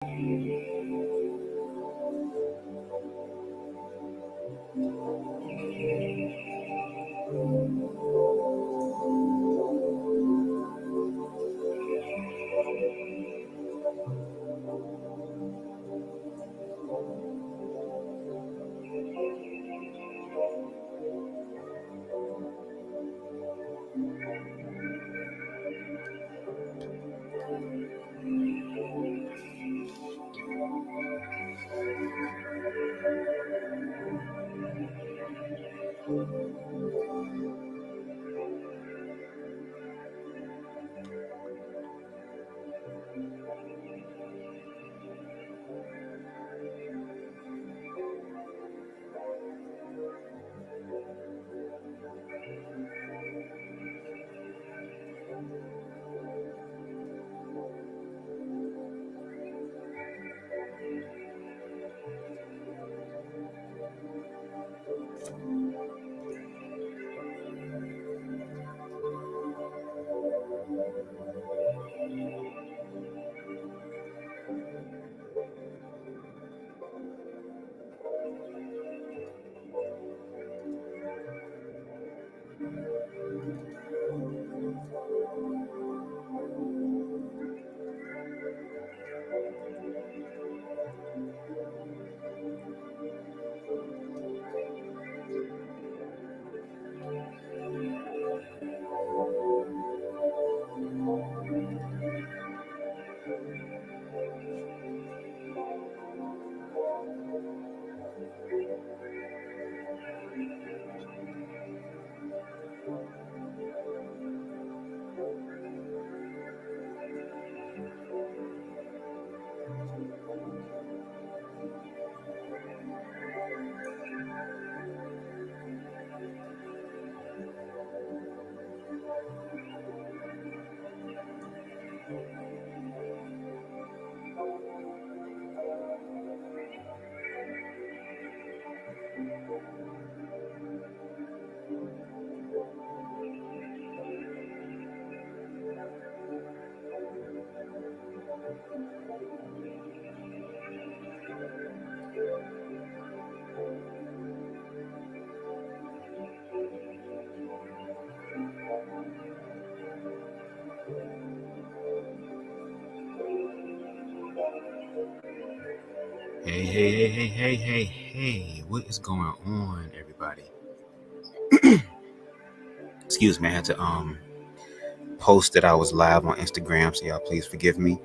Hey, what is going on, everybody? Excuse me, I had to post that I was live on Instagram, so y'all please forgive me.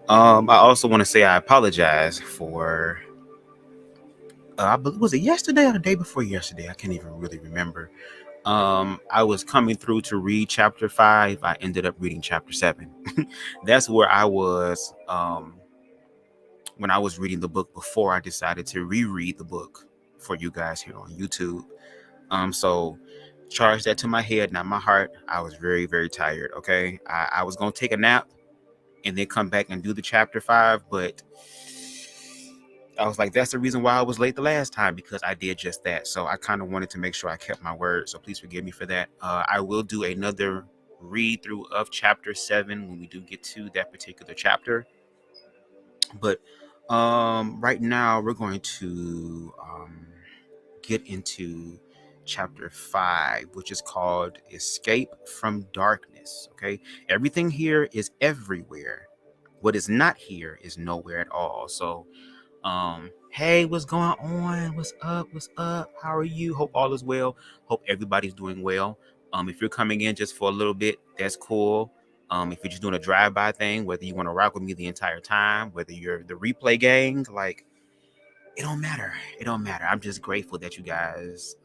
I also want to say I apologize for was it yesterday or the day before yesterday? I can't even really remember. I was coming through to read chapter 5. I ended up reading chapter 7. That's where I was when I was reading the book before I decided to reread the book for you guys here on YouTube. So charge that to my head, not my heart. I was very, very tired. Okay. I was going to take a nap and then come back and do the chapter 5. But I was like, that's the reason why I was late the last time, because I did just that. So I kind of wanted to make sure I kept my word. So please forgive me for that. I will do another read through of chapter 7 when we do get to that particular chapter. But right now we're going to get into chapter 5, which is called Escape from Darkness. Okay, everything here is everywhere. What is not here is nowhere at all. So hey, what's going on? What's up? How are you? Hope all is well. Hope everybody's doing well. If you're coming in just for a little bit, that's cool. If you're just doing a drive-by thing, whether you want to rock with me the entire time, whether you're the replay gang, like, it don't matter. I'm just grateful that you guys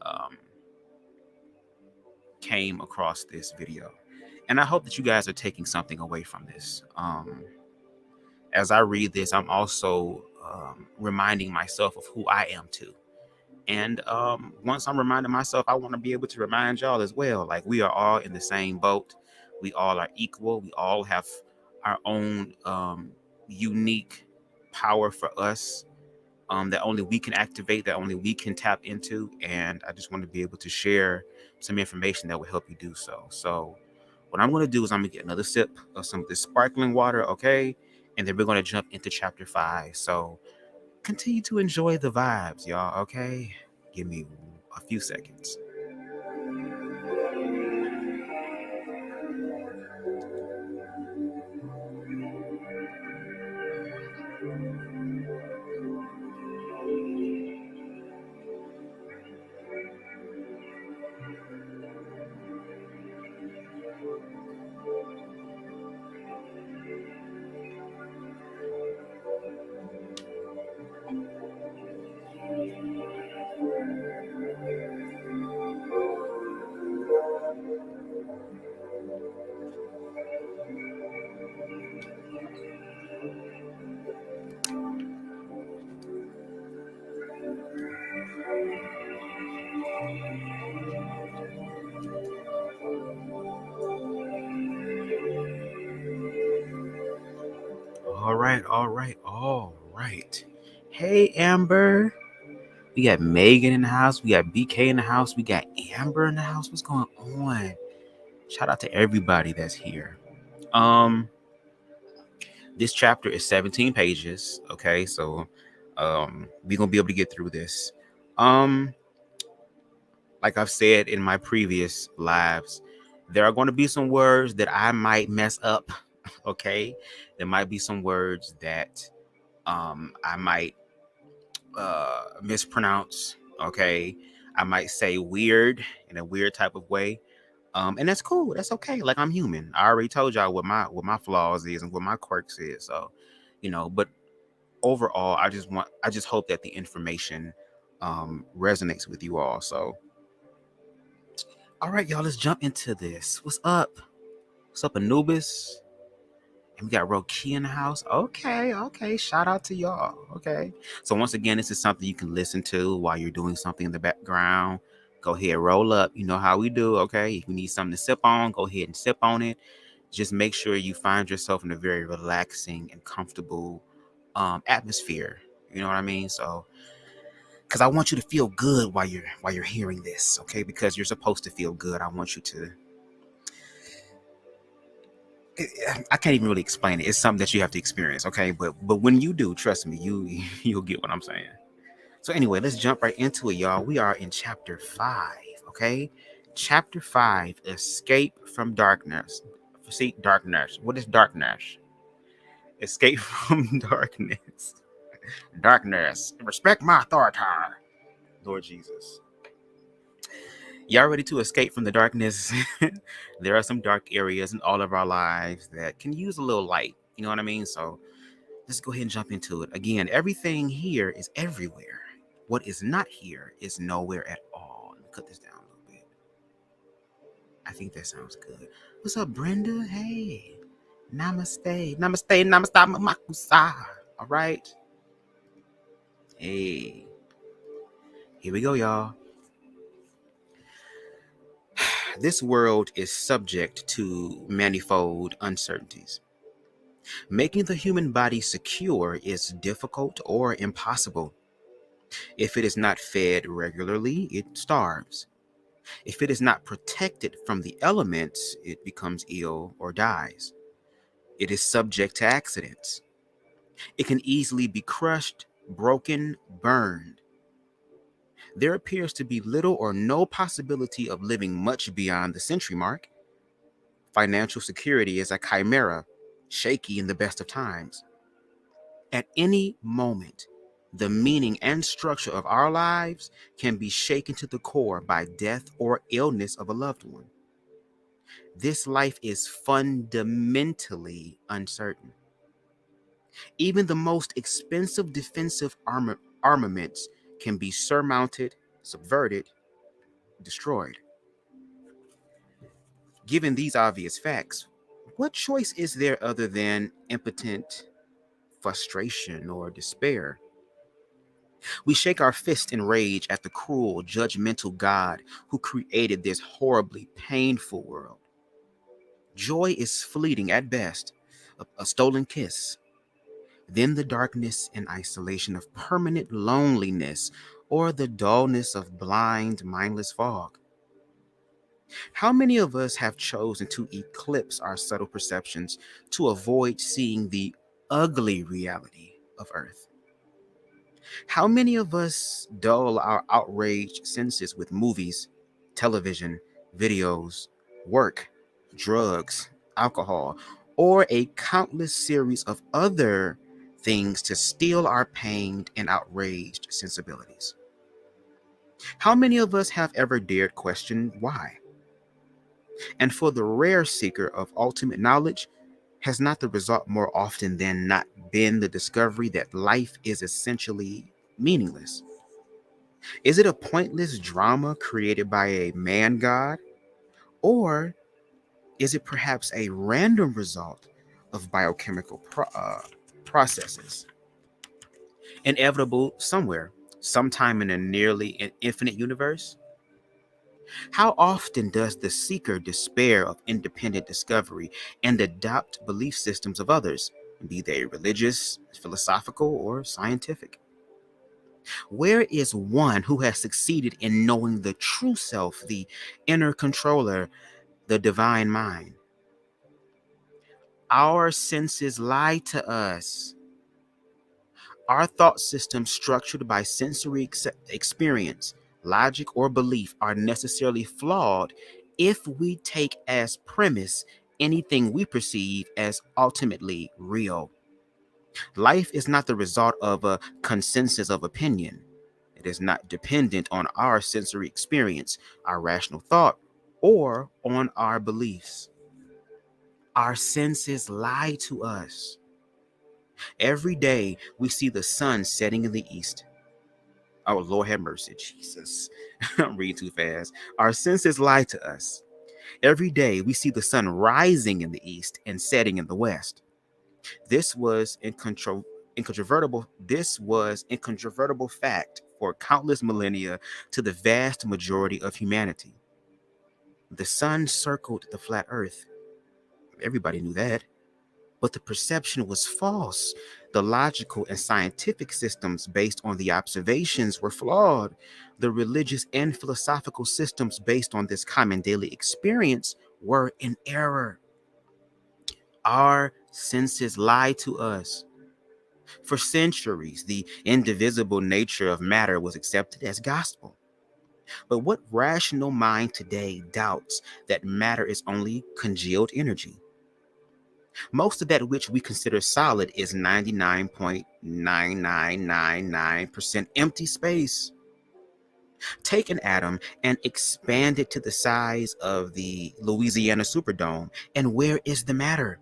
came across this video. And I hope that you guys are taking something away from this. As I read this, I'm also reminding myself of who I am too. And once I'm reminding myself, I want to be able to remind y'all as well. Like, we are all in the same boat. We all are equal. We all have our own unique power for us that only we can activate, that only we can tap into. And I just want to be able to share some information that will help you do so. So what I'm going to do is I'm going to get another sip of some of this sparkling water, okay? and then we're going to jump into chapter 5. So continue to enjoy the vibes, y'all, okay? Give me a few seconds. All right, all right, all right. Hey, Amber. We got Megan in the house. We got BK in the house. We got Amber in the house. What's going on? Shout out to everybody that's here. This chapter is 17 pages. Okay, so we're gonna be able to get through this. Um, like I've said in my previous lives, there are going to be some words that I might mess up. Okay, there might be some words that I might mispronounce. Okay, I might say weird in a weird type of way. And that's cool. That's okay. Like, I'm human. I already told y'all what my flaws is and what my quirks is. So, but overall, I just hope that the information resonates with you all. So, all right, y'all, let's jump into this. What's up? What's up, Anubis? And we got Roki in the house. Okay, okay. Shout out to y'all. Okay. So once again, this is something you can listen to while you're doing something in the background. Go ahead, roll up. You know how we do. Okay. If you need something to sip on, go ahead and sip on it. Just make sure you find yourself in a very relaxing and comfortable atmosphere. You know what I mean? So, because I want you to feel good while you're hearing this. Okay. Because you're supposed to feel good. I want you to. I can't even really explain it. It's something that you have to experience, okay? But when you do, trust me, you'll get what I'm saying. So anyway, let's jump right into it, y'all. We are in chapter 5, okay? Chapter 5, escape from darkness. See, darkness. What is darkness? Escape from darkness. Darkness. Respect my authority, Lord Jesus. Y'all ready to escape from the darkness? There are some dark areas in all of our lives that can use a little light. You know what I mean? So let's go ahead and jump into it. Again, everything here is everywhere. What is not here is nowhere at all. Let me cut this down a little bit. I think that sounds good. What's up, Brenda? Hey. Namaste. Namaste. Namaste. Makusa. All right. Hey. Here we go, y'all. This world is subject to manifold uncertainties. Making the human body secure is difficult or impossible. If it is not fed regularly, it starves. If it is not protected from the elements, it becomes ill or dies. It is subject to accidents. It can easily be crushed, broken, burned. There appears to be little or no possibility of living much beyond the century mark. Financial security is a chimera, shaky in the best of times. At any moment, the meaning and structure of our lives can be shaken to the core by death or illness of a loved one. This life is fundamentally uncertain. Even the most expensive defensive armaments can be surmounted, subverted, destroyed. Given these obvious facts, what choice is there other than impotent frustration or despair? We shake our fist in rage at the cruel, judgmental God who created this horribly painful world. Joy is fleeting at best, a stolen kiss. Then the darkness and isolation of permanent loneliness, or the dullness of blind, mindless fog. How many of us have chosen to eclipse our subtle perceptions to avoid seeing the ugly reality of Earth. How many of us dull our outraged senses with movies, television, videos, work, drugs, alcohol, or a countless series of other things to still our pained and outraged sensibilities? How many of us have ever dared question why? And for the rare seeker of ultimate knowledge, has not the result more often than not been the discovery that life is essentially meaningless? Is it a pointless drama created by a man god? Or is it perhaps a random result of biochemical processes, inevitable somewhere, sometime in a nearly infinite universe? How often does the seeker despair of independent discovery and adopt belief systems of others, be they religious, philosophical, or scientific? Where is one who has succeeded in knowing the true self, the inner controller, the divine mind? Our senses lie to us. Our thought systems, structured by sensory experience, logic, or belief, are necessarily flawed if we take as premise anything we perceive as ultimately real. Life is not the result of a consensus of opinion. It is not dependent on our sensory experience, our rational thought, or on our beliefs. Our senses lie to us. Every day we see the sun setting in the east. Oh, Lord have mercy, Jesus. I'm reading too fast. Our senses lie to us. Every day we see the sun rising in the east and setting in the west. This was incontrovertible fact for countless millennia to the vast majority of humanity. The sun circled the flat earth. Everybody knew that. But the perception was false. The logical and scientific systems based on the observations were flawed. The religious and philosophical systems based on this common daily experience were in error. Our senses lie to us. For centuries, the indivisible nature of matter was accepted as gospel. But what rational mind today doubts that matter is only congealed energy? Most of that which we consider solid is 99.9999% empty space. Take an atom and expand it to the size of the Louisiana Superdome, and where is the matter?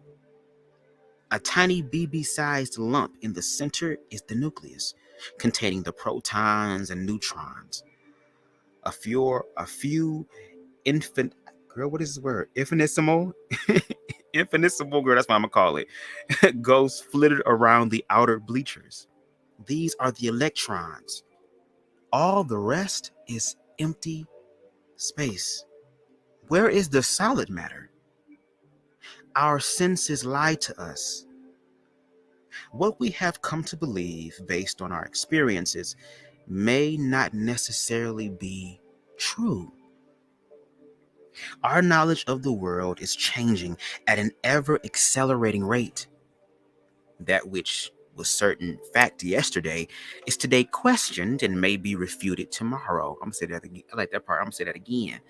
A tiny BB-sized lump in the center is the nucleus, containing the protons and neutrons. A few infant girl, what is this word? Infinitesimal? Infinitesimal, girl, that's what I'm gonna call it. Goes flitted around the outer bleachers. These are the electrons. All the rest is empty space. Where is the solid matter? Our senses lie to us. What we have come to believe based on our experiences may not necessarily be true. Our knowledge of the world is changing at an ever accelerating rate. That which was certain fact yesterday is today questioned and may be refuted tomorrow. I'm gonna say that again. I like that part. I'm gonna say that again.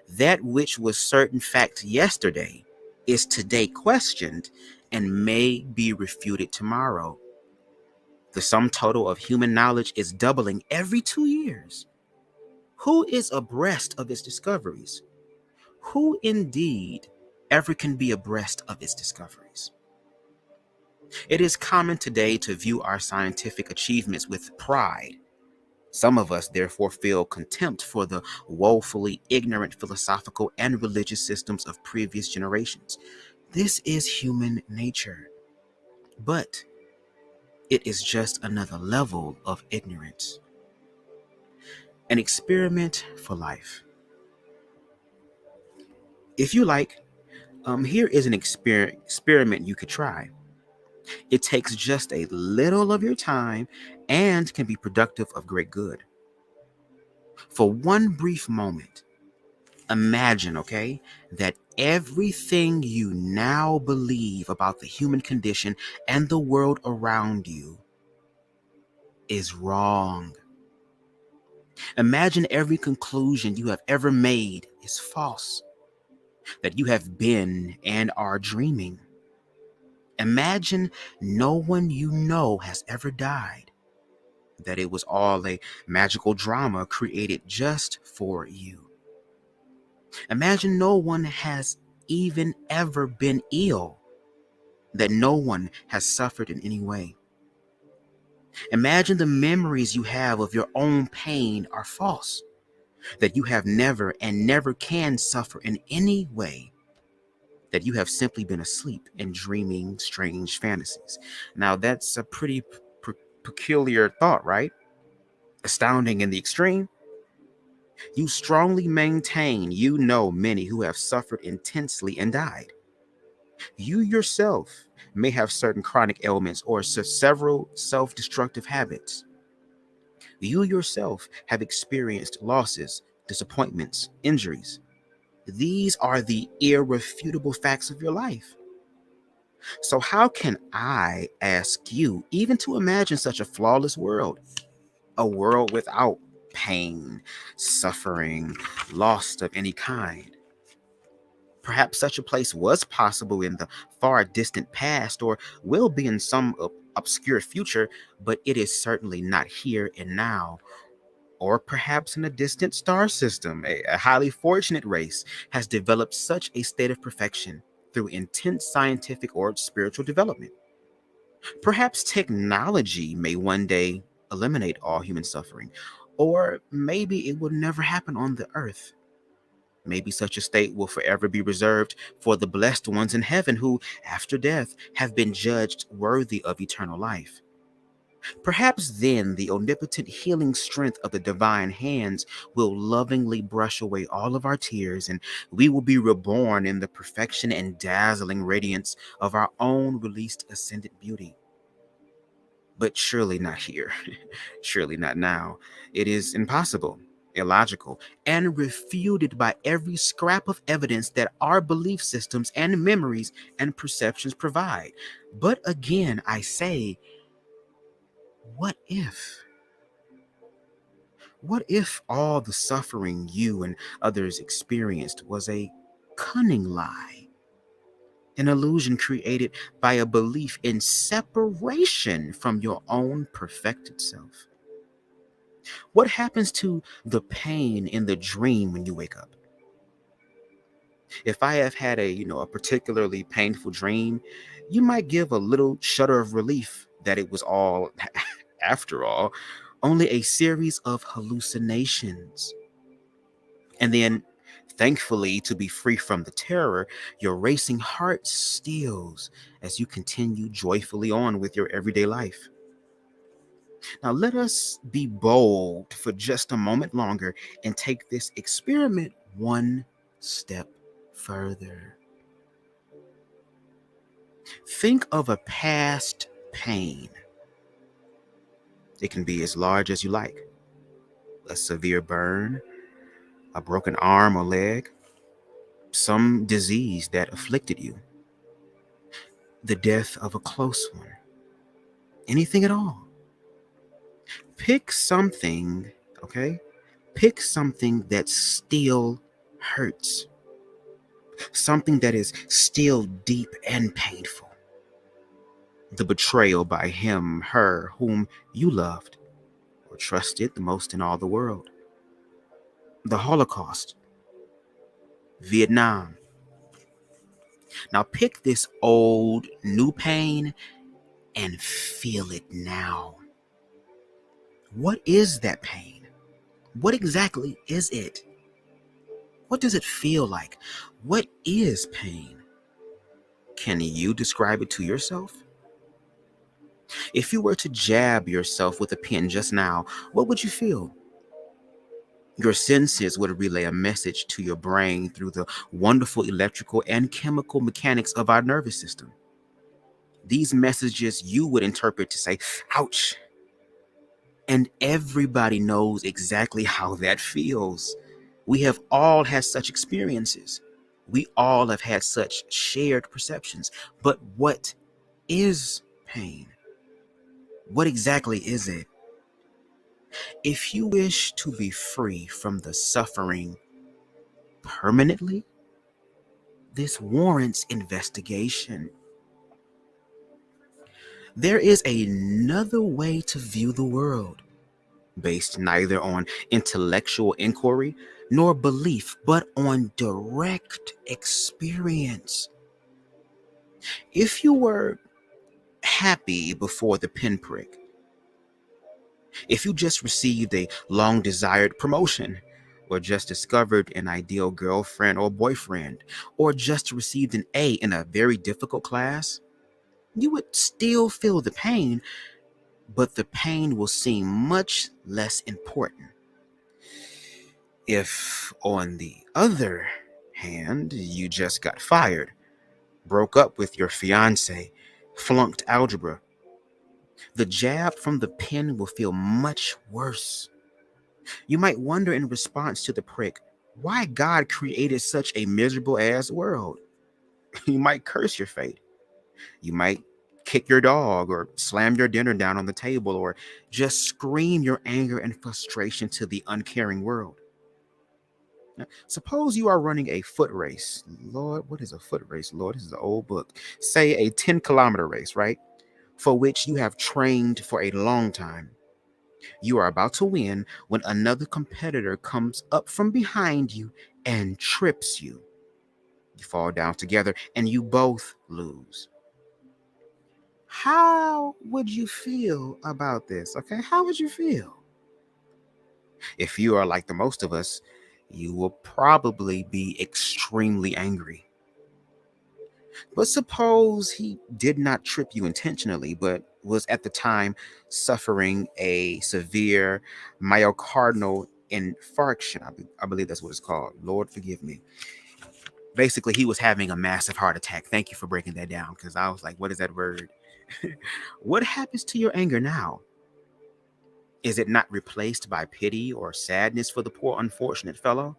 That which was certain fact yesterday is today questioned and may be refuted tomorrow. The sum total of human knowledge is doubling every 2 years. Who is abreast of its discoveries? Who indeed ever can be abreast of its discoveries? It is common today to view our scientific achievements with pride. Some of us therefore feel contempt for the woefully ignorant philosophical and religious systems of previous generations. This is human nature. But it is just another level of ignorance. An experiment for life. If you like, here is an experiment you could try. It takes just a little of your time and can be productive of great good. For one brief moment, Imagine, okay, that everything you now believe about the human condition and the world around you is wrong. Imagine every conclusion you have ever made is false, that you have been and are dreaming. Imagine no one you know has ever died, that it was all a magical drama created just for you. Imagine no one has even ever been ill, that no one has suffered in any way. Imagine the memories you have of your own pain are false, that you have never and never can suffer in any way, that you have simply been asleep and dreaming strange fantasies. Now, that's a pretty peculiar thought, right? Astounding in the extreme. You strongly maintain you know many who have suffered intensely and died. You yourself may have certain chronic ailments or several self destructive habits. You yourself have experienced losses, disappointments, injuries. These are the irrefutable facts of your life. So, how can I ask you even to imagine such a flawless world? A world without pain, suffering, loss of any kind? Perhaps such a place was possible in the far distant past or will be in some obscure future, but it is certainly not here and now. Or perhaps in a distant star system, a highly fortunate race has developed such a state of perfection through intense scientific or spiritual development. Perhaps technology may one day eliminate all human suffering, or maybe it will never happen on the earth. Maybe such a state will forever be reserved for the blessed ones in heaven who, after death, have been judged worthy of eternal life. Perhaps then the omnipotent healing strength of the divine hands will lovingly brush away all of our tears, and we will be reborn in the perfection and dazzling radiance of our own released ascendant beauty. But surely not here. Surely not now. It is impossible, illogical, and refuted by every scrap of evidence that our belief systems and memories and perceptions provide. But again, I say, what if? What if all the suffering you and others experienced was a cunning lie? An illusion created by a belief in separation from your own perfected self. What happens to the pain in the dream when you wake up? If I have had a particularly painful dream, you might give a little shudder of relief that it was all, after all, only a series of hallucinations. And then, thankfully, to be free from the terror, your racing heart stills as you continue joyfully on with your everyday life. Now, let us be bold for just a moment longer and take this experiment one step further. Think of a past pain. It can be as large as you like: a severe burn, a broken arm or leg, some disease that afflicted you, the death of a close one, anything at all. Pick something, okay? Pick something that still hurts, something that is still deep and painful. The betrayal by him, her, whom you loved or trusted the most in all the world. The Holocaust, Vietnam. Now pick this old, new pain and feel it now. What is that pain? What exactly is it? What does it feel like? What is pain? Can you describe it to yourself? If you were to jab yourself with a pen just now, what would you feel? Your senses would relay a message to your brain through the wonderful electrical and chemical mechanics of our nervous system. These messages you would interpret to say, ouch. And everybody knows exactly how that feels. We have all had such experiences. We all have had such shared perceptions. But what is pain? What exactly is it? If you wish to be free from the suffering permanently, this warrants investigation. There is another way to view the world, based neither on intellectual inquiry nor belief, but on direct experience. If you were happy before the pinprick, if you just received a long desired promotion, or just discovered an ideal girlfriend or boyfriend, or just received an A in a very difficult class, you would still feel the pain, but the pain will seem much less important. If, on the other hand, you just got fired, broke up with your fiance, flunked algebra, the jab from the pen will feel much worse. You might wonder in response to the prick why God created such a miserable ass world. You might curse your fate. You might kick your dog or slam your dinner down on the table or just scream your anger and frustration to the uncaring world. Now, suppose you are running a foot race. Lord, what is a foot race? Lord, this is an old book. Say a 10-kilometer race, right? For which you have trained for a long time. You are about to win when another competitor comes up from behind you and trips you. You fall down together and you both lose. How would you feel about this? Okay, how would you feel? If you are like the most of us, you will probably be extremely angry. But suppose he did not trip you intentionally, but was at the time suffering a severe myocardial infarction. I believe that's what it's called. Lord, forgive me. Basically, he was having a massive heart attack. Thank you for breaking that down, because I was like, what is that word? What happens to your anger now? Is it not replaced by pity or sadness for the poor unfortunate fellow?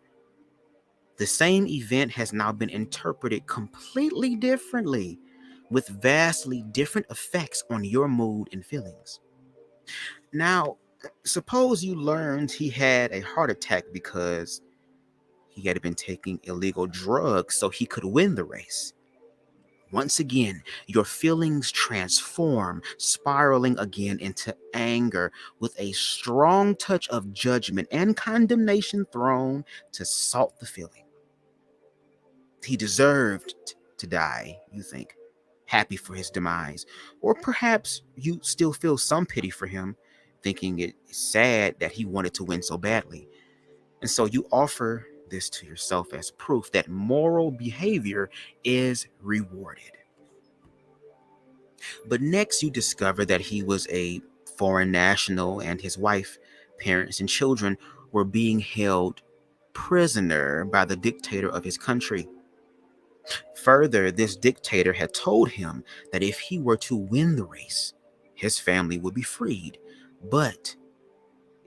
The same event has now been interpreted completely differently, with vastly different effects on your mood and feelings. Now, suppose you learned he had a heart attack because he had been taking illegal drugs so he could win the race. Once again, your feelings transform, spiraling again into anger with a strong touch of judgment and condemnation thrown to salt the feeling. He deserved to die, you think, happy for his demise. Or perhaps you still feel some pity for him, thinking it's sad that he wanted to win so badly. And so you offer this to yourself as proof that moral behavior is rewarded. But next, you discover that he was a foreign national and his wife, parents, and children were being held prisoner by the dictator of his country. Further, this dictator had told him that if he were to win the race, his family would be freed. But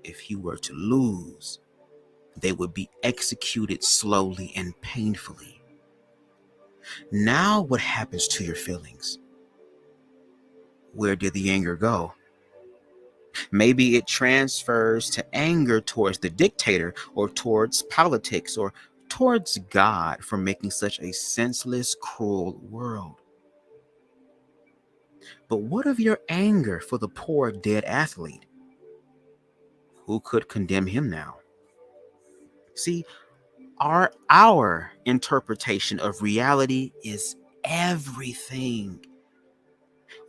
if he were to lose, they would be executed slowly and painfully. Now, what happens to your feelings? Where did the anger go? Maybe it transfers to anger towards the dictator or towards politics or towards God for making such a senseless, cruel world. But what of your anger for the poor dead athlete? Who could condemn him now? See, our interpretation of reality is everything.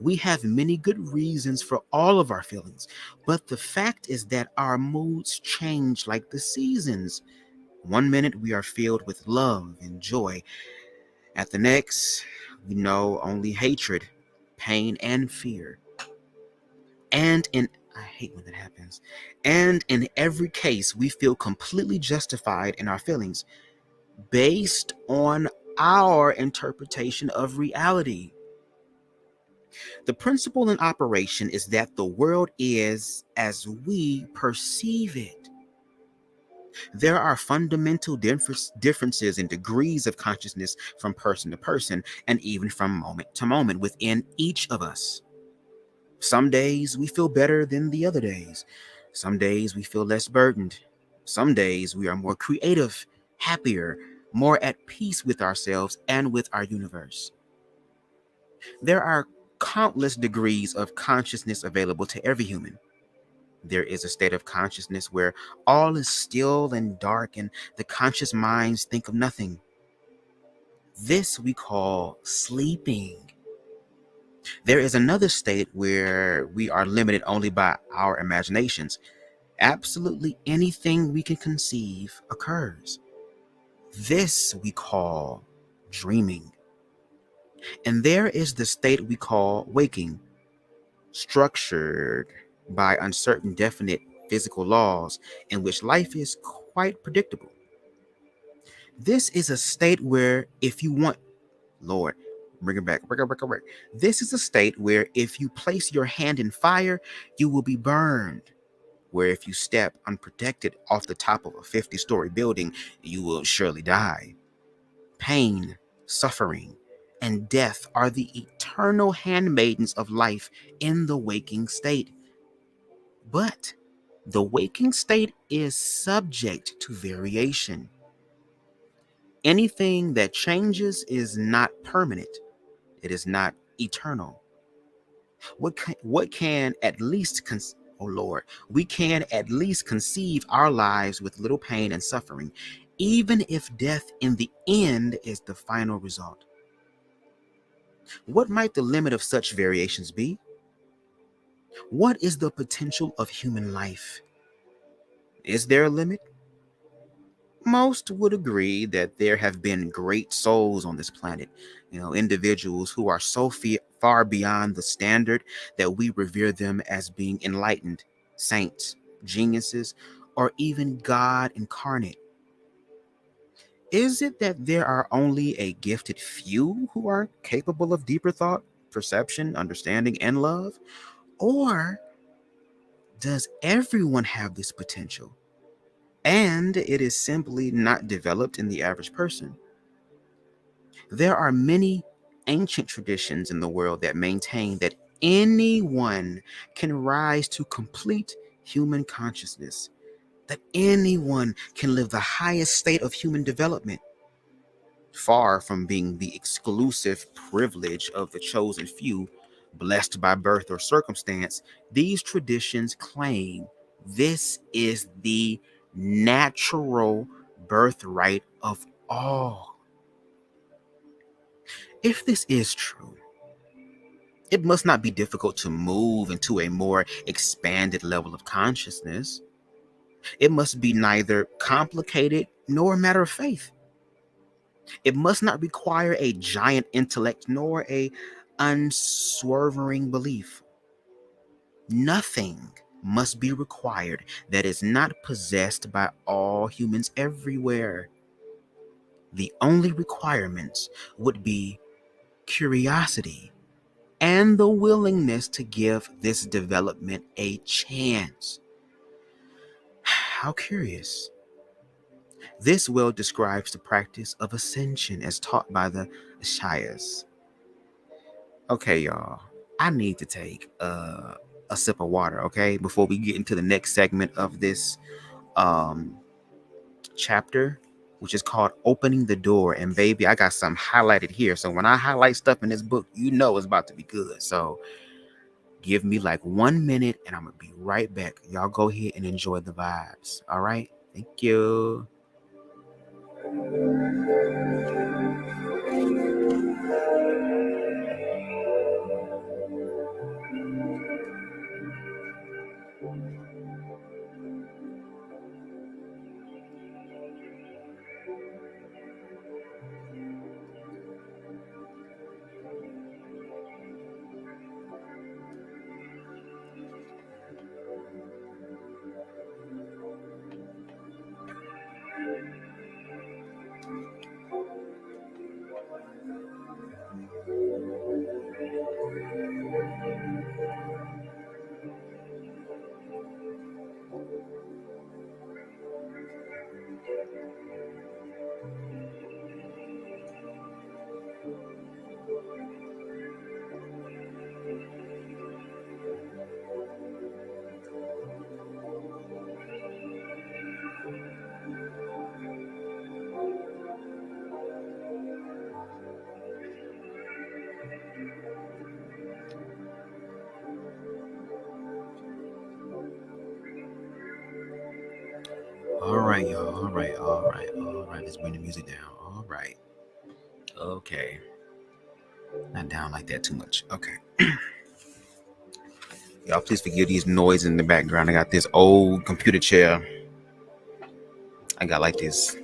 We have many good reasons for all of our feelings, but the fact is that our moods change like the seasons. One minute we are filled with love and joy. At the next, we know only hatred, pain, and fear. I hate when that happens. And in every case, we feel completely justified in our feelings based on our interpretation of reality. The principle in operation is that the world is as we perceive it. There are fundamental differences in degrees of consciousness from person to person and even from moment to moment within each of us. Some days we feel better than the other days. Some days we feel less burdened. Some days we are more creative, happier, more at peace with ourselves and with our universe. There are countless degrees of consciousness available to every human. There is a state of consciousness where all is still and dark and the conscious minds think of nothing. This we call sleeping. There is another state where we are limited only by our imaginations. Absolutely anything we can conceive occurs. This we call dreaming. And there is the state we call waking, structured by uncertain, definite physical laws in which life is quite predictable. This is a state where if you want, Lord, bring it back, bring it back, bring it back. This is a state where if you place your hand in fire, you will be burned. Where if you step unprotected off the top of a 50-story building, you will surely die. Pain, suffering, and death are the eternal handmaidens of life in the waking state. But the waking state is subject to variation. Anything that changes is not permanent. It is not eternal. What can at least oh Lord, we can at least conceive our lives with little pain and suffering, even if death in the end is the final result. What might the limit of such variations be? What is the potential of human life? Is there a limit? Most would agree that there have been great souls on this planet, individuals who are so far beyond the standard that we revere them as being enlightened, saints, geniuses, or even God incarnate. Is it that there are only a gifted few who are capable of deeper thought, perception, understanding, and love? Or does everyone have this potential? And it is simply not developed in the average person. There are many ancient traditions in the world that maintain that anyone can rise to complete human consciousness, that anyone can live the highest state of human development. Far from being the exclusive privilege of the chosen few, blessed by birth or circumstance, these traditions claim this is the natural birthright of all. If this is true, it must not be difficult to move into a more expanded level of consciousness. It must be neither complicated nor a matter of faith. It must not require a giant intellect nor a unswerving belief. Nothing must be required that is not possessed by all humans everywhere. The only requirements would be curiosity and the willingness to give this development a chance. How curious. This well describes the practice of ascension as taught by the Ashayas. Okay, y'all, I need to take a sip of water, okay, before we get into the next segment of this um, chapter, which is called Opening the Door. And baby, I got some highlighted here. So when I highlight stuff in this book, it's about to be good. So give me like 1 minute and I'm going to be right back. Y'all go ahead and enjoy the vibes. All right. Thank you. All right, y'all. All right, all right, all right. Let's bring the music down. All right. Okay. Not down like that too much. Okay. Y'all, please forgive these noises in the background. I got this old computer chair. I got like this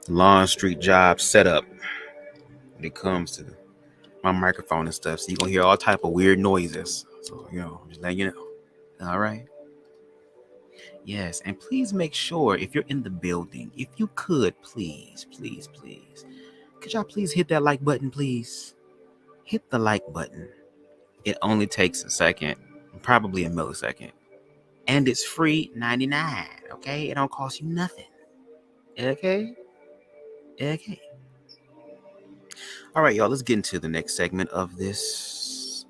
Lawn Street job set up when it comes to my microphone and stuff. So you're gonna hear all type of weird noises. So, just letting you know. All right. Yes, and please make sure if you're in the building, if you could, please, please, please, could y'all please hit that like button, please? Hit the like button. It only takes a second, probably a millisecond. And it's free 99, okay? It don't cost you nothing. Okay? Okay. All right, y'all, let's get into the next segment of this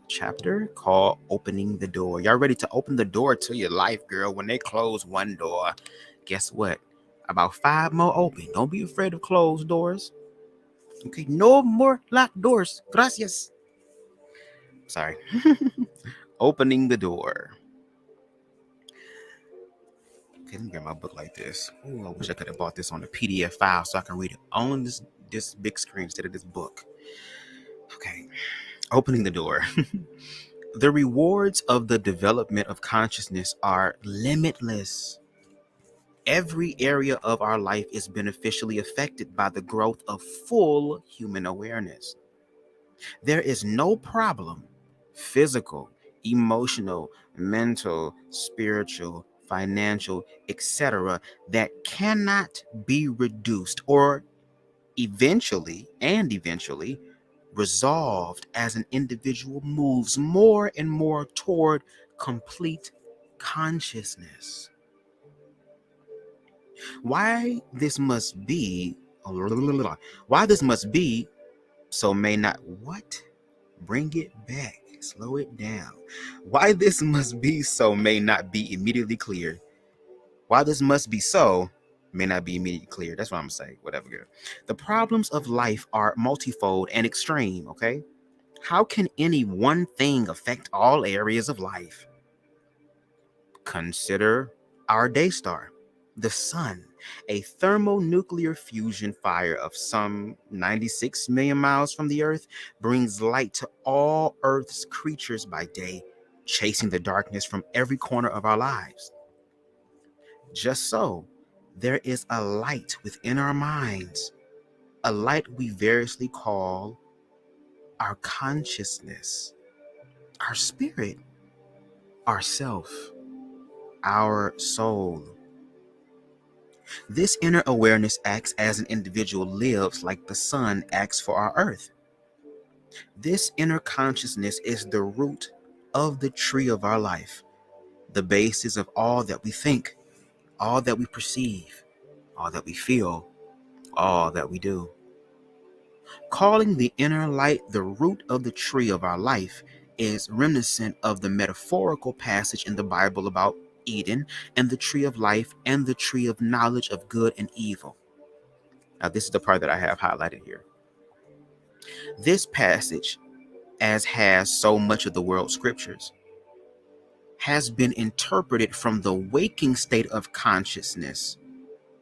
chapter called Opening the Door. Y'all ready to open the door to your life, girl? When they close one door, guess what? About 5 more open. Don't be afraid of closed doors. Okay, no more locked doors. Gracias. Sorry. Opening the door. Okay, let me grab my book like this. Ooh, I wish I could have bought this on a PDF file so I can read it on this big screen instead of this book. Okay, opening the door. The rewards of the development of consciousness are limitless. Every area of our life is beneficially affected by the growth of full human awareness. There is no problem, physical, emotional, mental, spiritual, financial, etc., that cannot be reduced or eventually resolved as an individual moves more and more toward complete consciousness. Why this must be, why this must be, so may not, what? Bring it back, slow it down. Why this must be so may not be immediately clear. Why this must be so may not be immediately clear. That's what I'm gonna say, whatever, girl. The problems of life are multifold and extreme, okay? How can any one thing affect all areas of life? Consider our day star, the sun, a thermonuclear fusion fire of some 96 million miles from the Earth, brings light to all Earth's creatures by day, chasing the darkness from every corner of our lives. Just so, there is a light within our minds, a light we variously call our consciousness, our spirit, our self, our soul. This inner awareness acts as an individual lives like the sun acts for our earth. This inner consciousness is the root of the tree of our life, the basis of all that we think, all that we perceive, all that we feel, all that we do. Calling the inner light the root of the tree of our life is reminiscent of the metaphorical passage in the Bible about Eden and the tree of life and the tree of knowledge of good and evil. Now, this is the part that I have highlighted here. This passage, as has so much of the world's scriptures, has been interpreted from the waking state of consciousness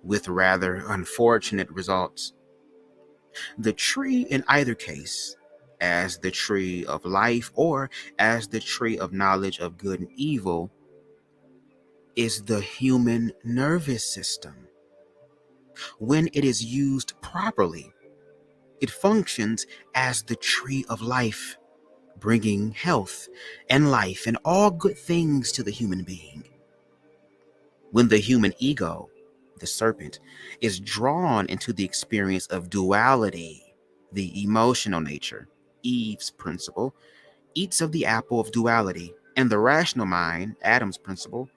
with rather unfortunate results. The tree in either case, as the tree of life or as the tree of knowledge of good and evil, is the human nervous system. When it is used properly, it functions as the tree of life, bringing health and life and all good things to the human being. When the human ego, the serpent, is drawn into the experience of duality, the emotional nature, Eve's principle, eats of the apple of duality, and the rational mind, Adam's principle,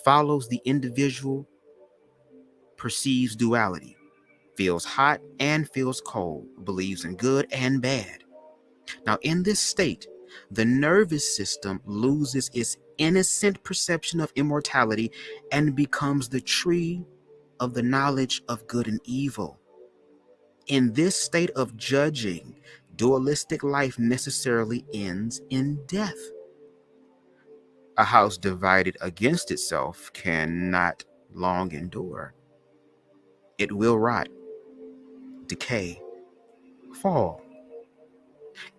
follows the individual, perceives duality, feels hot and feels cold, believes in good and bad. Now, in this state, the nervous system loses its innocent perception of immortality and becomes the tree of the knowledge of good and evil. In this state of judging, dualistic life necessarily ends in death. A house divided against itself cannot long endure. It will rot, decay, fall.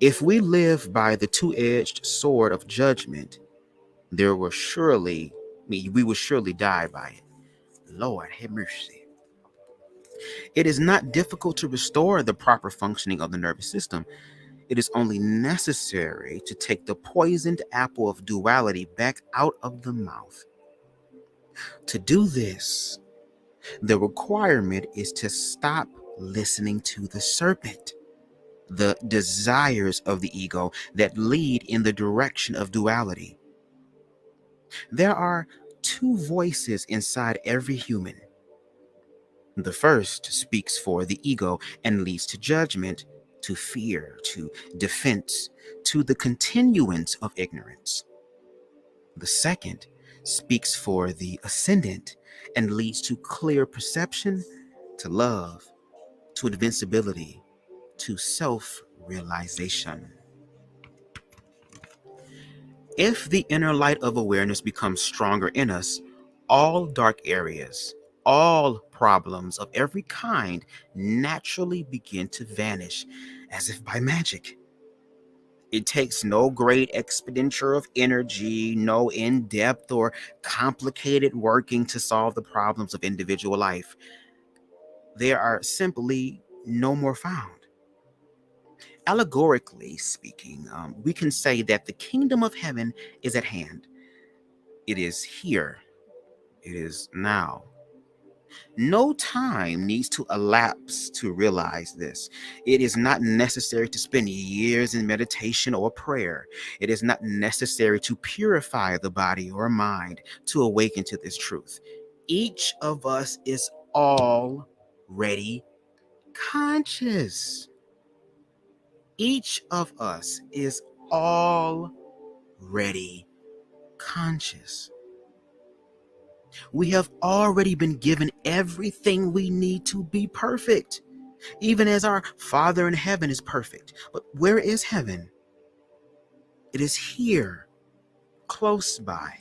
If we live by the two-edged sword of judgment, we will surely die by it. Lord, have mercy. It is not difficult to restore the proper functioning of the nervous system. It is only necessary to take the poisoned apple of duality back out of the mouth. To do this, the requirement is to stop listening to the serpent, the desires of the ego that lead in the direction of duality. There are two voices inside every human. The first speaks for the ego and leads to judgment, to fear, to defense, to the continuance of ignorance. The second speaks for the ascendant and leads to clear perception, to love, to invincibility, to self-realization. If the inner light of awareness becomes stronger in us, all dark areas, all problems of every kind naturally begin to vanish as if by magic. It takes no great expenditure of energy, no in-depth or complicated working to solve the problems of individual life. There are simply no more found. Allegorically speaking, we can say that the kingdom of heaven is at hand. It is here. It is now. No time needs to elapse to realize this. It is not necessary to spend years in meditation or prayer. It is not necessary to purify the body or mind to awaken to this truth. Each of us is already conscious. Each of us is already conscious. We have already been given everything we need to be perfect, even as our Father in heaven is perfect. But where is heaven? It is here, close by,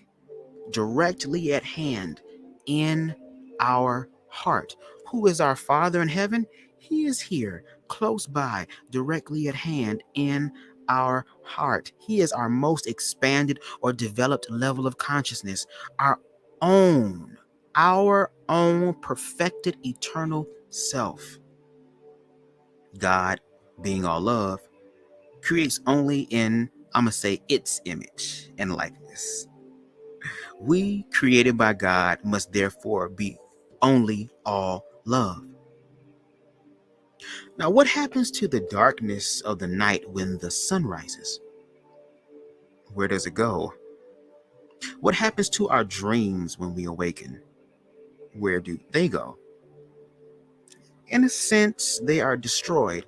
directly at hand, in our heart. Who is our Father in heaven? He is here, close by, directly at hand, in our heart. He is our most expanded or developed level of consciousness, own, our own perfected eternal self. God, being all love, creates only in, I'm going to say, its image and likeness. We, created by God, must therefore be only all love. Now, what happens to the darkness of the night when the sun rises? Where does it go? What happens to our dreams when we awaken? Where do they go? In a sense, they are destroyed.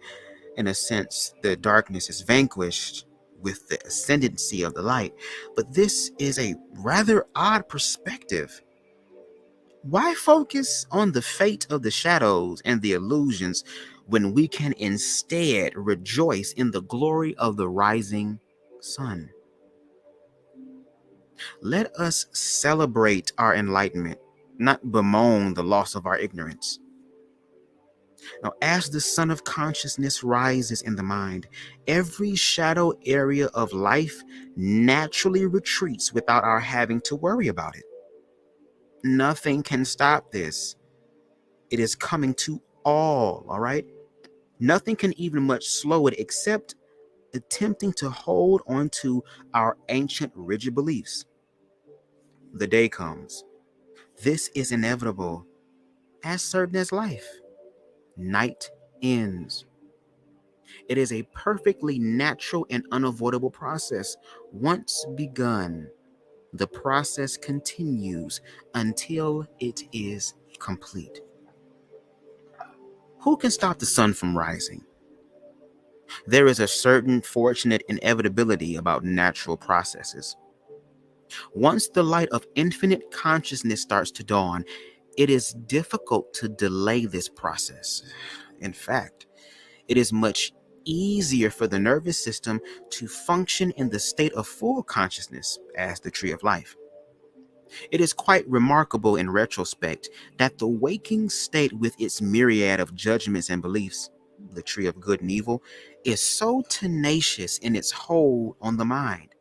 In a sense, the darkness is vanquished with the ascendancy of the light. But this is a rather odd perspective. Why focus on the fate of the shadows and the illusions when we can instead rejoice in the glory of the rising sun? Let us celebrate our enlightenment, not bemoan the loss of our ignorance. Now, as the sun of consciousness rises in the mind, every shadow area of life naturally retreats without our having to worry about it. Nothing can stop this. It is coming to all right? Nothing can even much slow it except attempting to hold on to our ancient rigid beliefs. The day comes. This is inevitable, as certain as life. Night ends. It is a perfectly natural and unavoidable process. Once begun, the process continues until it is complete. Who can stop the sun from rising? There is a certain fortunate inevitability about natural processes. Once the light of infinite consciousness starts to dawn, it is difficult to delay this process. In fact, it is much easier for the nervous system to function in the state of full consciousness as the tree of life. It is quite remarkable in retrospect that the waking state, with its myriad of judgments and beliefs, the tree of good and evil, is so tenacious in its hold on the mind.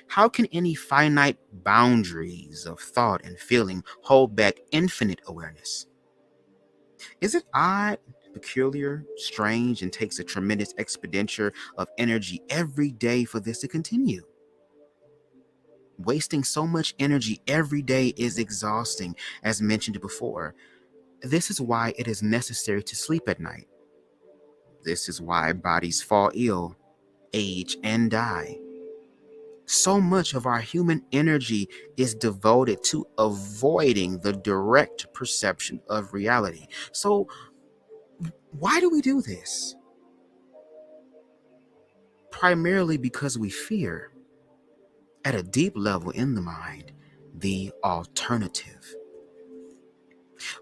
How can any finite boundaries of thought and feeling hold back infinite awareness? Is it odd, peculiar, strange, and takes a tremendous expenditure of energy every day for this to continue? Wasting so much energy every day is exhausting, as mentioned before. This is why it is necessary to sleep at night. This is why bodies fall ill, age, and die. So much of our human energy is devoted to avoiding the direct perception of reality. So, why do we do this? Primarily because we fear, at a deep level in the mind, the alternative.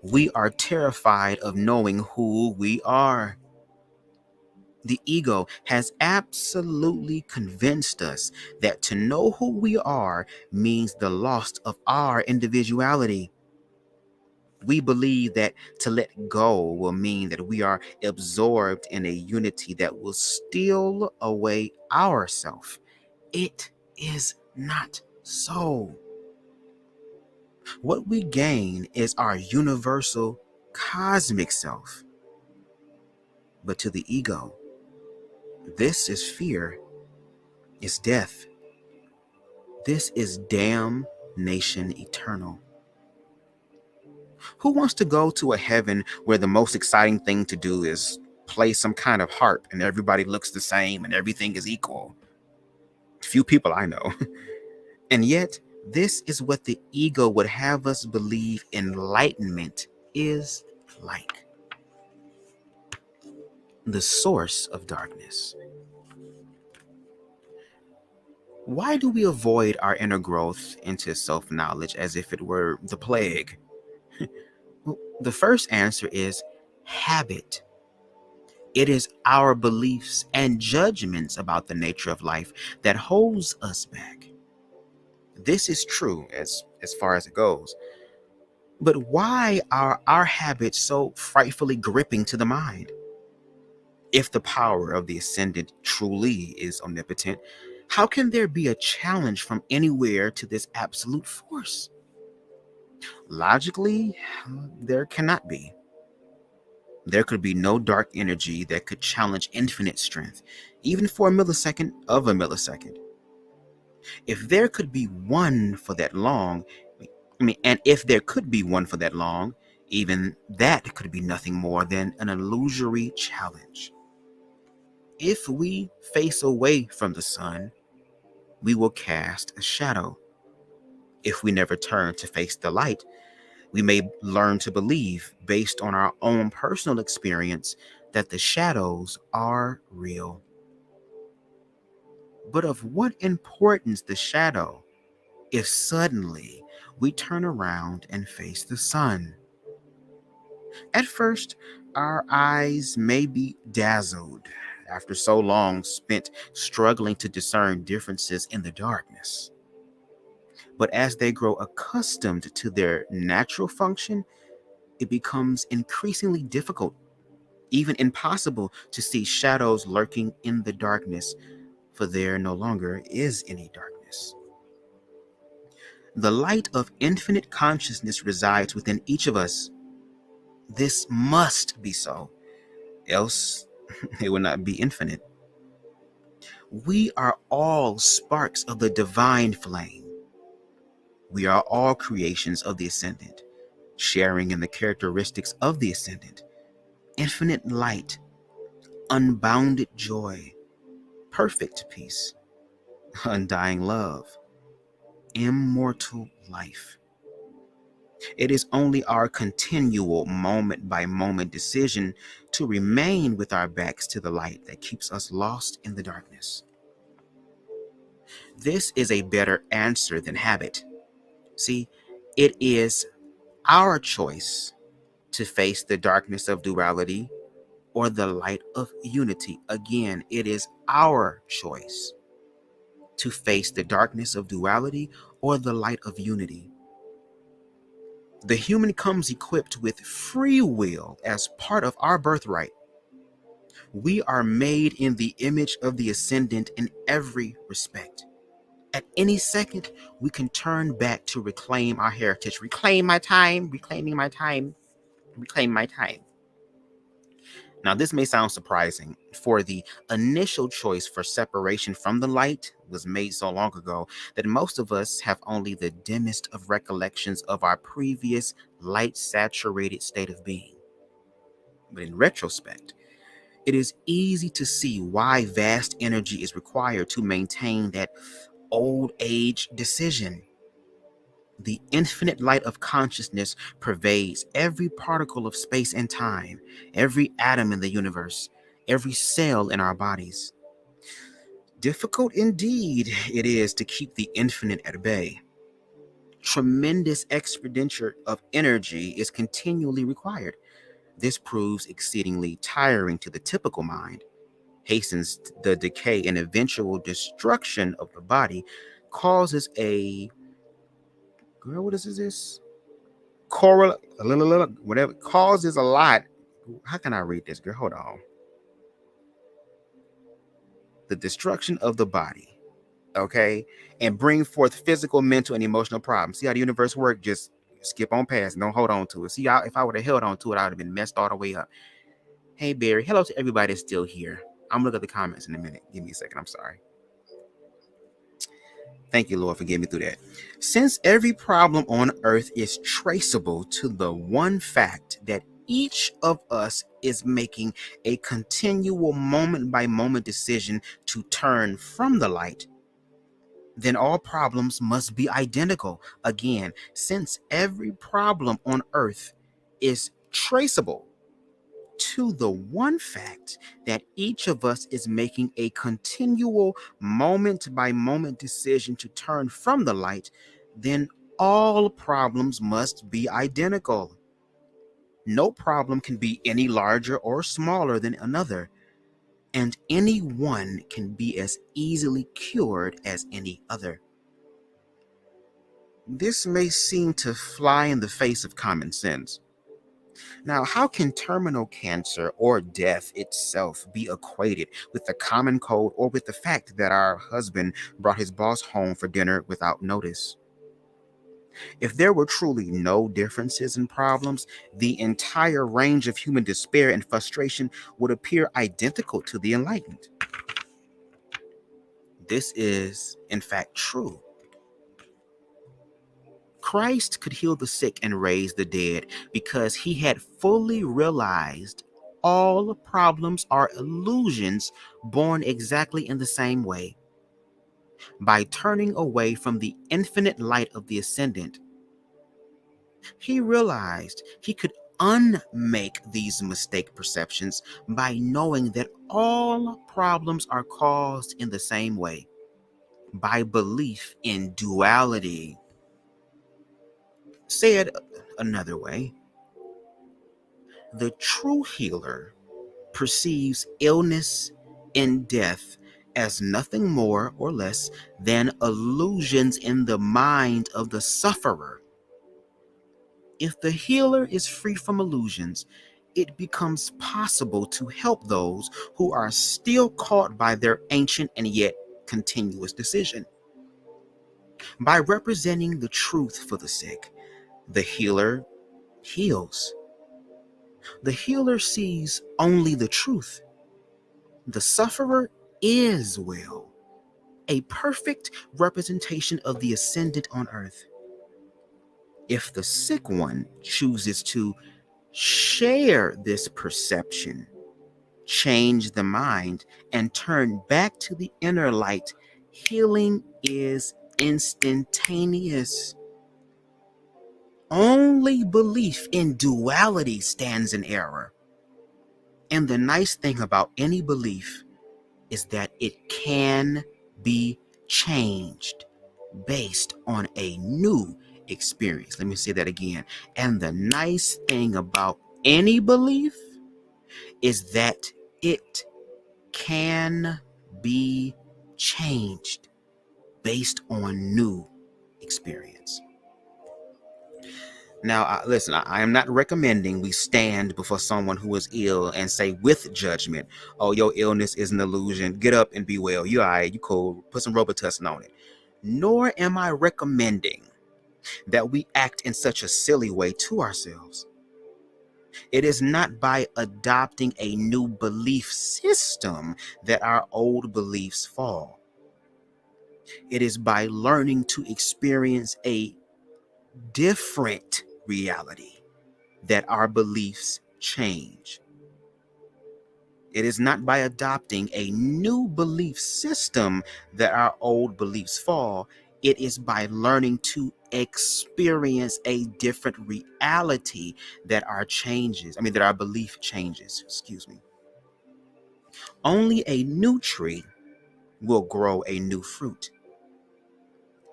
We are terrified of knowing who we are. The ego has absolutely convinced us that to know who we are means the loss of our individuality. We believe that to let go will mean that we are absorbed in a unity that will steal away our self. It is not so. What we gain is our universal cosmic self. But to the ego, this is fear, is death. This is damnation eternal. Who wants to go to a heaven where the most exciting thing to do is play some kind of harp and everybody looks the same and everything is equal? Few people I know. And yet, this is what the ego would have us believe enlightenment is like. The source of darkness. Why do we avoid our inner growth into self-knowledge as if it were the plague? Well, the first answer is habit. It is our beliefs and judgments about the nature of life that holds us back. This is true as far as it goes. But why are our habits so frightfully gripping to the mind? If the power of the ascendant truly is omnipotent, how can there be a challenge from anywhere to this absolute force? Logically, there cannot be. There could be no dark energy that could challenge infinite strength, even for a millisecond of a millisecond. If there could be one for that long, and if there could be one for that long, even that could be nothing more than an illusory challenge. If we face away from the sun, we will cast a shadow. If we never turn to face the light, we may learn to believe, based on our own personal experience, that the shadows are real. But of what importance the shadow if suddenly we turn around and face the sun? At first, our eyes may be dazzled after so long spent struggling to discern differences in the darkness. But as they grow accustomed to their natural function, it becomes increasingly difficult, even impossible, to see shadows lurking in the darkness, for there no longer is any darkness. The light of infinite consciousness resides within each of us. This must be so, else it will not be infinite. We are all sparks of the divine flame. We are all creations of the Ascendant, sharing in the characteristics of the Ascendant: infinite light, unbounded joy, perfect peace, undying love, immortal life. It is only our continual moment by moment decision to remain with our backs to the light that keeps us lost in the darkness. This is a better answer than habit. See, it is our choice to face the darkness of duality or the light of unity. Again, it is our choice. to face the darkness of duality or the light of unity. The human comes equipped with free will as part of our birthright. We are made in the image of the Ascendant in every respect. At any second, we can turn back to reclaim our heritage. Reclaim my time, reclaiming my time, reclaim my time. Now, this may sound surprising, for the initial choice for separation from the light was made so long ago that most of us have only the dimmest of recollections of our previous light-saturated state of being. But in retrospect, it is easy to see why vast energy is required to maintain that old age decision. The infinite light of consciousness pervades every particle of space and time, every atom in the universe, every cell in our bodies. Difficult indeed it is to keep the infinite at bay. Tremendous expenditure of energy is continually required. This proves exceedingly tiring to the typical mind, hastens the decay and eventual destruction of the body, causes a what is this? Whatever causes a lot. How can I read this, girl? Hold on. The destruction of the body, okay, and bring forth physical, mental, and emotional problems. See how the universe works? Just skip on past. Don't hold on to it. See, if I would have held on to it, I would have been messed all the way up. Hey, Barry. Hello to everybody that's still here. I'm gonna look at the comments in a minute. Give me a second. I'm sorry. Thank you, Lord, for getting me through that. Since every problem on earth is traceable to the one fact that each of us is making a continual moment by moment decision to turn from the light, then all problems must be identical. Again, since every problem on earth is traceable to the one fact that each of us is making a continual moment by moment decision to turn from the light, then all problems must be identical. No problem can be any larger or smaller than another, and any one can be as easily cured as any other. This may seem to fly in the face of common sense. Now, how can terminal cancer or death itself be equated with the common cold or with the fact that our husband brought his boss home for dinner without notice? If there were truly no differences in problems, the entire range of human despair and frustration would appear identical to the enlightened. This is, in fact, true. Christ could heal the sick and raise the dead because he had fully realized all problems are illusions born exactly in the same way. By turning away from the infinite light of the Ascendant, he realized he could unmake these mistake perceptions by knowing that all problems are caused in the same way, by belief in duality. Said another way, the true healer perceives illness and death as nothing more or less than illusions in the mind of the sufferer. If the healer is free from illusions, it becomes possible to help those who are still caught by their ancient and yet continuous decision. By representing the truth for the sick, the healer heals. The healer sees only the truth. The sufferer is well, a perfect representation of the Ascendant on earth. If the sick one chooses to share this perception, change the mind, and turn back to the inner light, healing is instantaneous. Only belief in duality stands in error. And the nice thing about any belief is that it can be changed based on a new experience. Let me say that again. And the nice thing about any belief is that it can be changed based on new experience. Now, listen, I am not recommending we stand before someone who is ill and say with judgment, oh, your illness is an illusion. Get up and be well. You all right, you cool. Put some Robitussin on it. Nor am I recommending that we act in such a silly way to ourselves. It is not by adopting a new belief system that our old beliefs fall. It is by learning to experience a different reality that our beliefs change. It is not by adopting a new belief system that our old beliefs fall. It is by learning to experience a different reality that our belief changes. Excuse me. Only a new tree will grow a new fruit.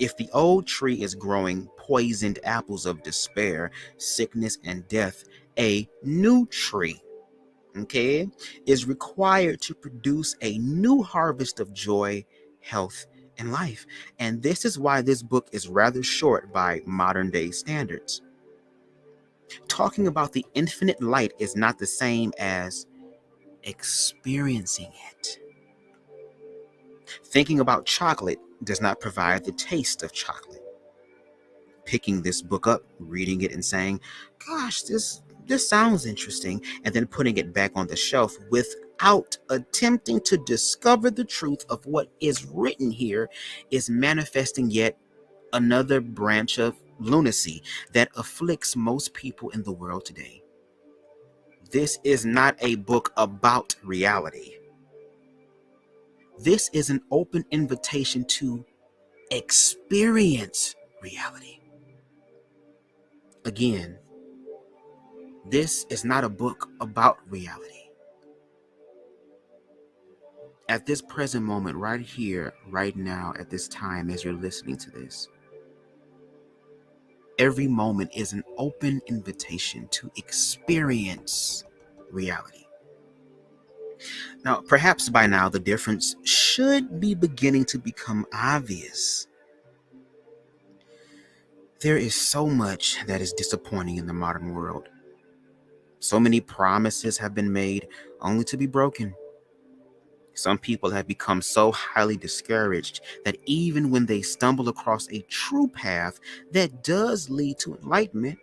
If the old tree is growing poisoned apples of despair, sickness, and death, a new tree, is required to produce a new harvest of joy, health, and life. And this is why this book is rather short by modern day standards. Talking about the infinite light is not the same as experiencing it. Thinking about chocolate does not provide the taste of chocolate. Picking this book up, reading it, and saying, gosh, this sounds interesting, and then putting it back on the shelf without attempting to discover the truth of what is written here is manifesting yet another branch of lunacy that afflicts most people in the world today. This is not a book about reality. This is an open invitation to experience reality. Again, this is not a book about reality. At this present moment, right here, right now, at this time, as you're listening to this, every moment is an open invitation to experience reality. Now, perhaps by now, the difference should be beginning to become obvious. There is so much that is disappointing in the modern world. So many promises have been made only to be broken. Some people have become so highly discouraged that even when they stumble across a true path that does lead to enlightenment,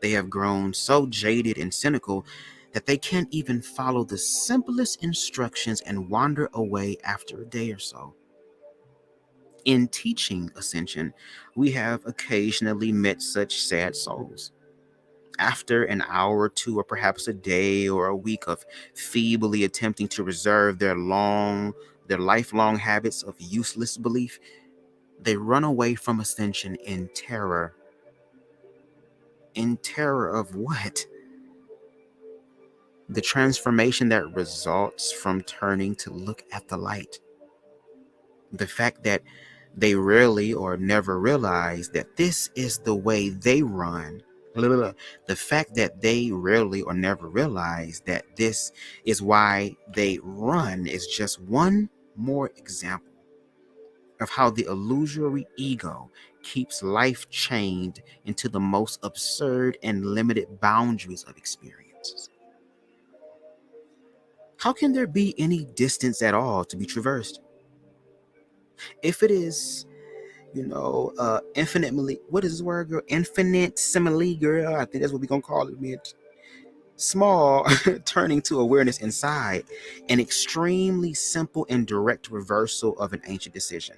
they have grown so jaded and cynical that they can't even follow the simplest instructions and wander away after a day or so. In teaching Ascension, we have occasionally met such sad souls. After an hour or two, or perhaps a day or a week of feebly attempting to reserve their lifelong habits of useless belief, they run away from Ascension in terror. In terror of what? The transformation that results from turning to look at the light. The fact that they rarely or never realize that this is the way they run. The fact that they rarely or never realize that this is why they run is just one more example of how the illusory ego keeps life chained into the most absurd and limited boundaries of experiences. How can there be any distance at all to be traversed? If it is, infinitely, what is this word, girl? Infinitesimally, girl. I think that's what we're going to call it, bitch. Small, turning to awareness inside, an extremely simple and direct reversal of an ancient decision.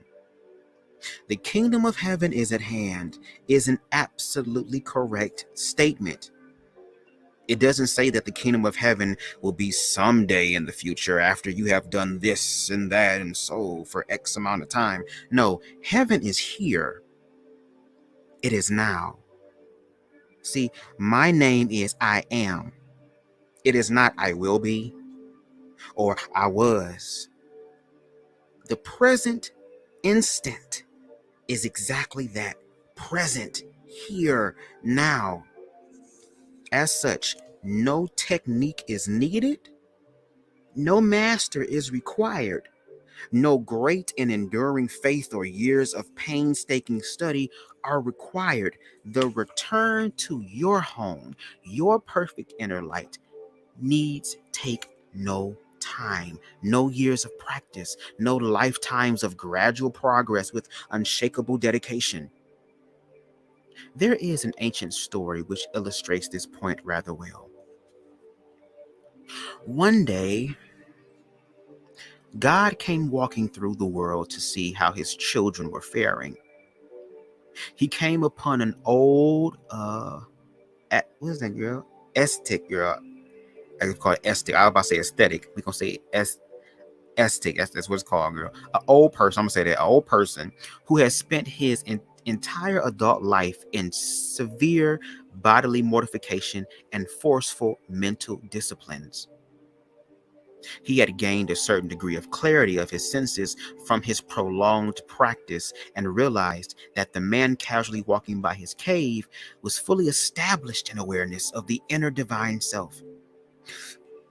The kingdom of heaven is at hand is an absolutely correct statement. It doesn't say that the kingdom of heaven will be someday in the future after you have done this and that and so for X amount of time. No, heaven is here. It is now. See, my name is I am. It is not I will be or I was. The present instant is exactly that. Present, here, now. As such, no technique is needed. No master is required. No great and enduring faith or years of painstaking study are required. The return to your home, your perfect inner light, needs take no time, no years of practice, no lifetimes of gradual progress with unshakable dedication. There is an ancient story which illustrates this point rather well. One day, God came walking through the world to see how his children were faring. He came upon an old, what is that girl? Esthetic girl. I call it aesthetic. I was about to say aesthetic. We're going to say aesthetic. That's what it's called, girl. An old person, I'm going to say that, an old person who has spent his entire adult life in severe bodily mortification and forceful mental disciplines. He had gained a certain degree of clarity of his senses from his prolonged practice and realized that the man casually walking by his cave was fully established in awareness of the inner divine self.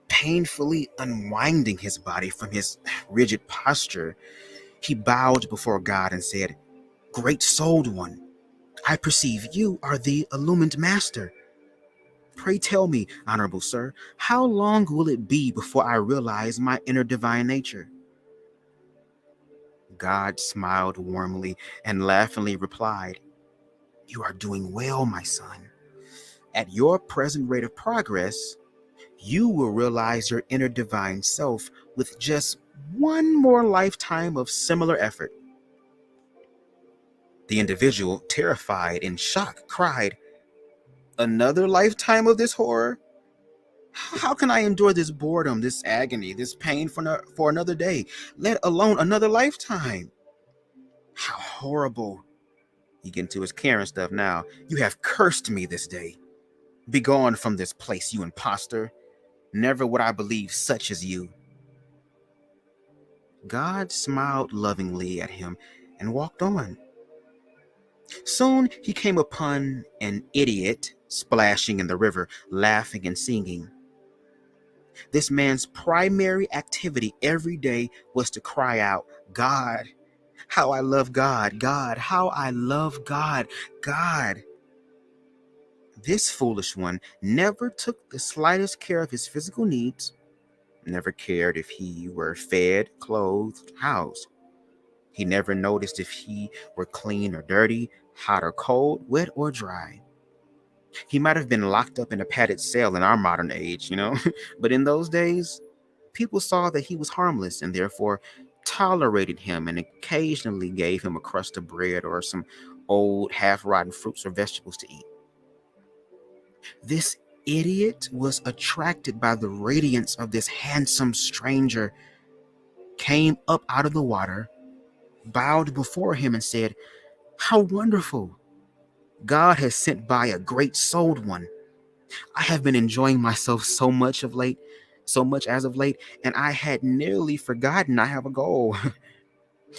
Painfully unwinding his body from his rigid posture, he bowed before God and said, "Great souled one, I perceive you are the illumined master. Pray tell me, honorable sir, how long will it be before I realize my inner divine nature?" God smiled warmly and laughingly replied, "You are doing well, my son. At your present rate of progress, you will realize your inner divine self with just one more lifetime of similar effort." The individual, terrified and shocked, cried, "Another lifetime of this horror? How can I endure this boredom, this agony, this pain for another day, let alone another lifetime? How horrible." He get into his Karen stuff now. "You have cursed me this day. Begone from this place, you impostor. Never would I believe such as you." God smiled lovingly at him and walked on. Soon he came upon an idiot splashing in the river, laughing and singing. This man's primary activity every day was to cry out, "God, how I love God, God, how I love God, God." This foolish one never took the slightest care of his physical needs, never cared if he were fed, clothed, housed. He never noticed if he were clean or dirty, hot or cold, wet or dry. He might have been locked up in a padded cell in our modern age, but in those days, people saw that he was harmless and therefore tolerated him and occasionally gave him a crust of bread or some old half-rotten fruits or vegetables to eat. This idiot was attracted by the radiance of this handsome stranger, came up out of the water, bowed before him and said, "How wonderful! God has sent by a great souled one. I have been enjoying myself so much as of late, and I had nearly forgotten I have a goal.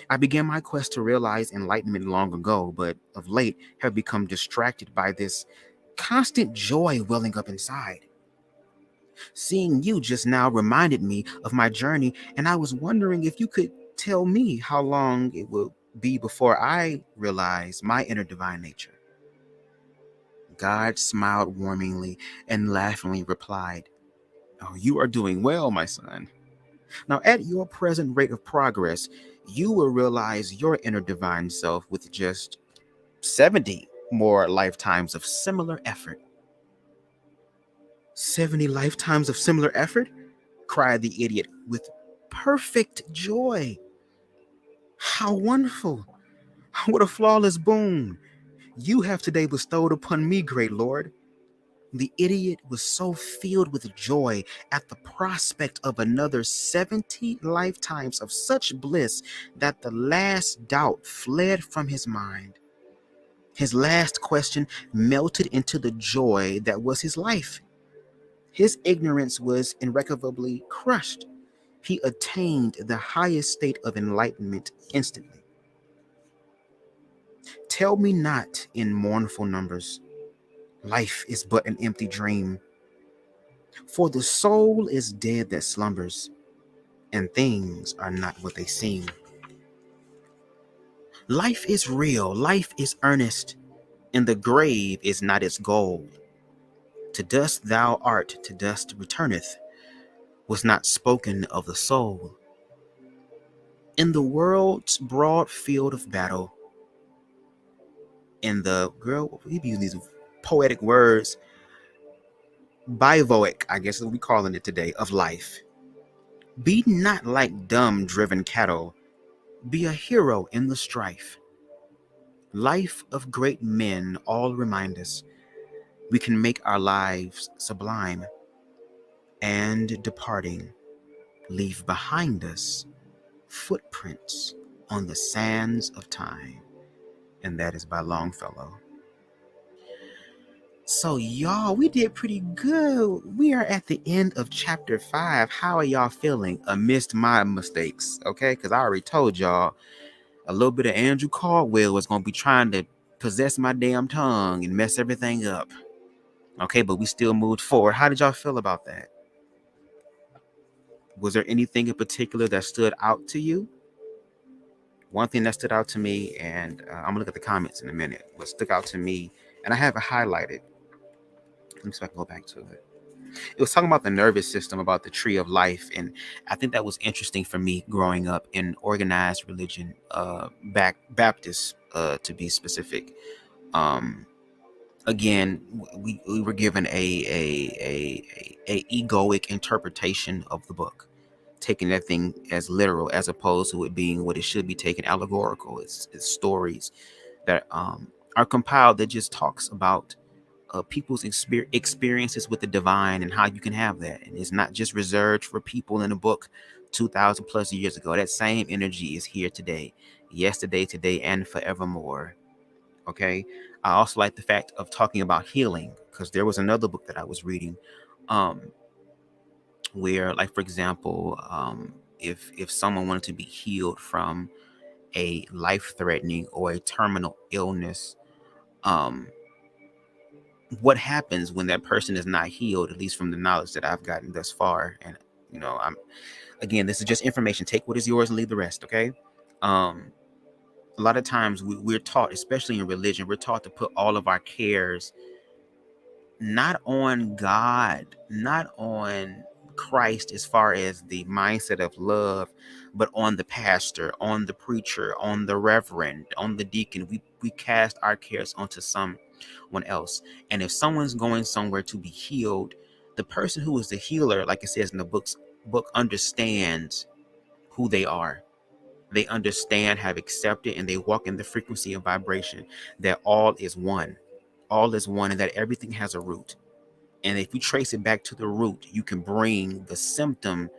I began my quest to realize enlightenment long ago, but of late have become distracted by this constant joy welling up inside. Seeing you just now reminded me of my journey, and I was wondering if you could tell me how long it will be before I realize my inner divine nature." God smiled warmingly and laughingly replied, "Oh, you are doing well, my son. Now, at your present rate of progress, you will realize your inner divine self with just 70 more lifetimes of similar effort." 70 lifetimes of similar effort? Cried the idiot with perfect joy. "How wonderful! What a flawless boon you have today bestowed upon me, great Lord." The idiot was so filled with joy at the prospect of another 70 lifetimes of such bliss that the last doubt fled from his mind. His last question melted into the joy that was his life. His ignorance was irrecoverably crushed. He attained the highest state of enlightenment instantly. Tell me not in mournful numbers, life is but an empty dream. For the soul is dead that slumbers, and things are not what they seem. Life is real, life is earnest, and the grave is not its goal. To dust thou art, to dust returneth, was not spoken of the soul. In the world's broad field of battle, in the girl, we be using these poetic words, bivoic, I guess is what we calling it today, of life. Be not like dumb driven cattle, be a hero in the strife. Life of great men all remind us we can make our lives sublime, and departing, leave behind us footprints on the sands of time. And that is by Longfellow. So y'all, we did pretty good. We are at the end of chapter 5. How are y'all feeling amidst my mistakes? Okay, because I already told y'all a little bit of Andrew Caldwell was going to be trying to possess my damn tongue and mess everything up. Okay, but we still moved forward. How did y'all feel about that? Was there anything in particular that stood out to you? One thing that stood out to me, and I'm going to look at the comments in a minute, what stuck out to me, and I have it highlighted. Let me see if I can go back to it. It was talking about the nervous system, about the tree of life, and I think that was interesting for me growing up in organized religion, Baptist, to be specific. Again, we were given a egoic interpretation of the book, taking that thing as literal as opposed to it being what it should be taken, allegorical. It's stories that are compiled that just talks about people's experiences with the divine and how you can have that. And it's not just reserved for people in a book 2,000 plus years ago. That same energy is here today, yesterday, today, and forevermore. Okay. I also like the fact of talking about healing, because there was another book that I was reading where, like, for example, if someone wanted to be healed from a life-threatening or a terminal illness, what happens when that person is not healed, at least from the knowledge that I've gotten thus far. And again, this is just information. Take what is yours and leave the rest. Okay. A lot of times we're taught, especially in religion, we're taught to put all of our cares not on God, not on Christ as far as the mindset of love, but on the pastor, on the preacher, on the reverend, on the deacon. We cast our cares onto someone else. And if someone's going somewhere to be healed, the person who is the healer, like it says in the book, understands who they are. They understand, have accepted, and they walk in the frequency and vibration that all is one. All is one, and that everything has a root. And if you trace it back to the root, you can bring the symptom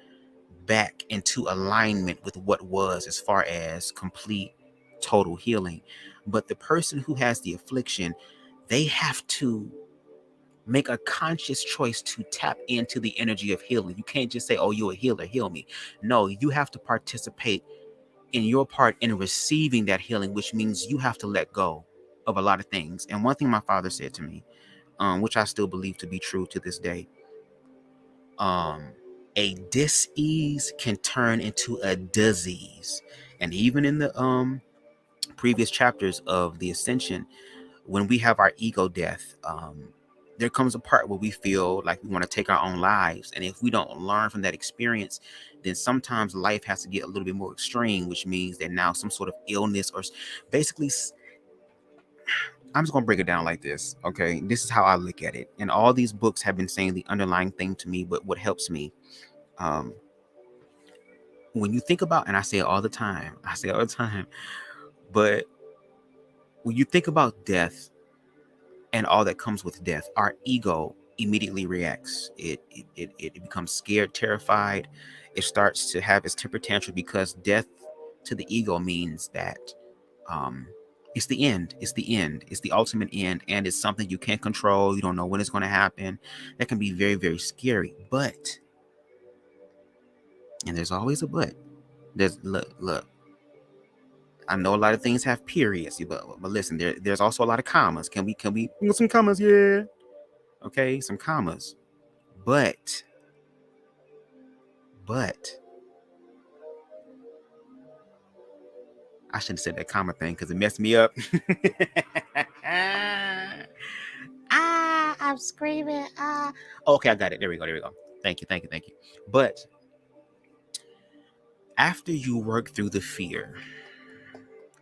back into alignment with what was, as far as complete, total healing. But the person who has the affliction, they have to make a conscious choice to tap into the energy of healing. You can't just say, oh, you're a healer, heal me. No, you have to participate in your part in receiving that healing, which means you have to let go of a lot of things. And one thing my father said to me, which I still believe to be true to this day, a dis-ease can turn into a disease. And even in the previous chapters of the Ascension, when we have our ego death, there comes a part where we feel like we want to take our own lives. And if we don't learn from that experience, then sometimes life has to get a little bit more extreme, which means that now some sort of illness, or basically, I'm just going to break it down like this. Okay. This is how I look at it. And all these books have been saying the underlying thing to me, but what helps me, when you think about, and I say it all the time, but when you think about death and all that comes with death, our ego immediately reacts. It becomes scared, terrified. It starts to have its temper tantrum, because death to the ego means that it's the end. It's the end. It's the ultimate end, and it's something you can't control. You don't know when it's going to happen. That can be very, very scary. But, and there's always a but. There's look. I know a lot of things have periods, but listen, there's also a lot of commas. Can we some commas? Yeah. Okay, some commas. But I shouldn't have said that comma thing because it messed me up. I'm screaming. Okay, I got it. There we go. There we go. Thank you. Thank you. Thank you. But after you work through the fear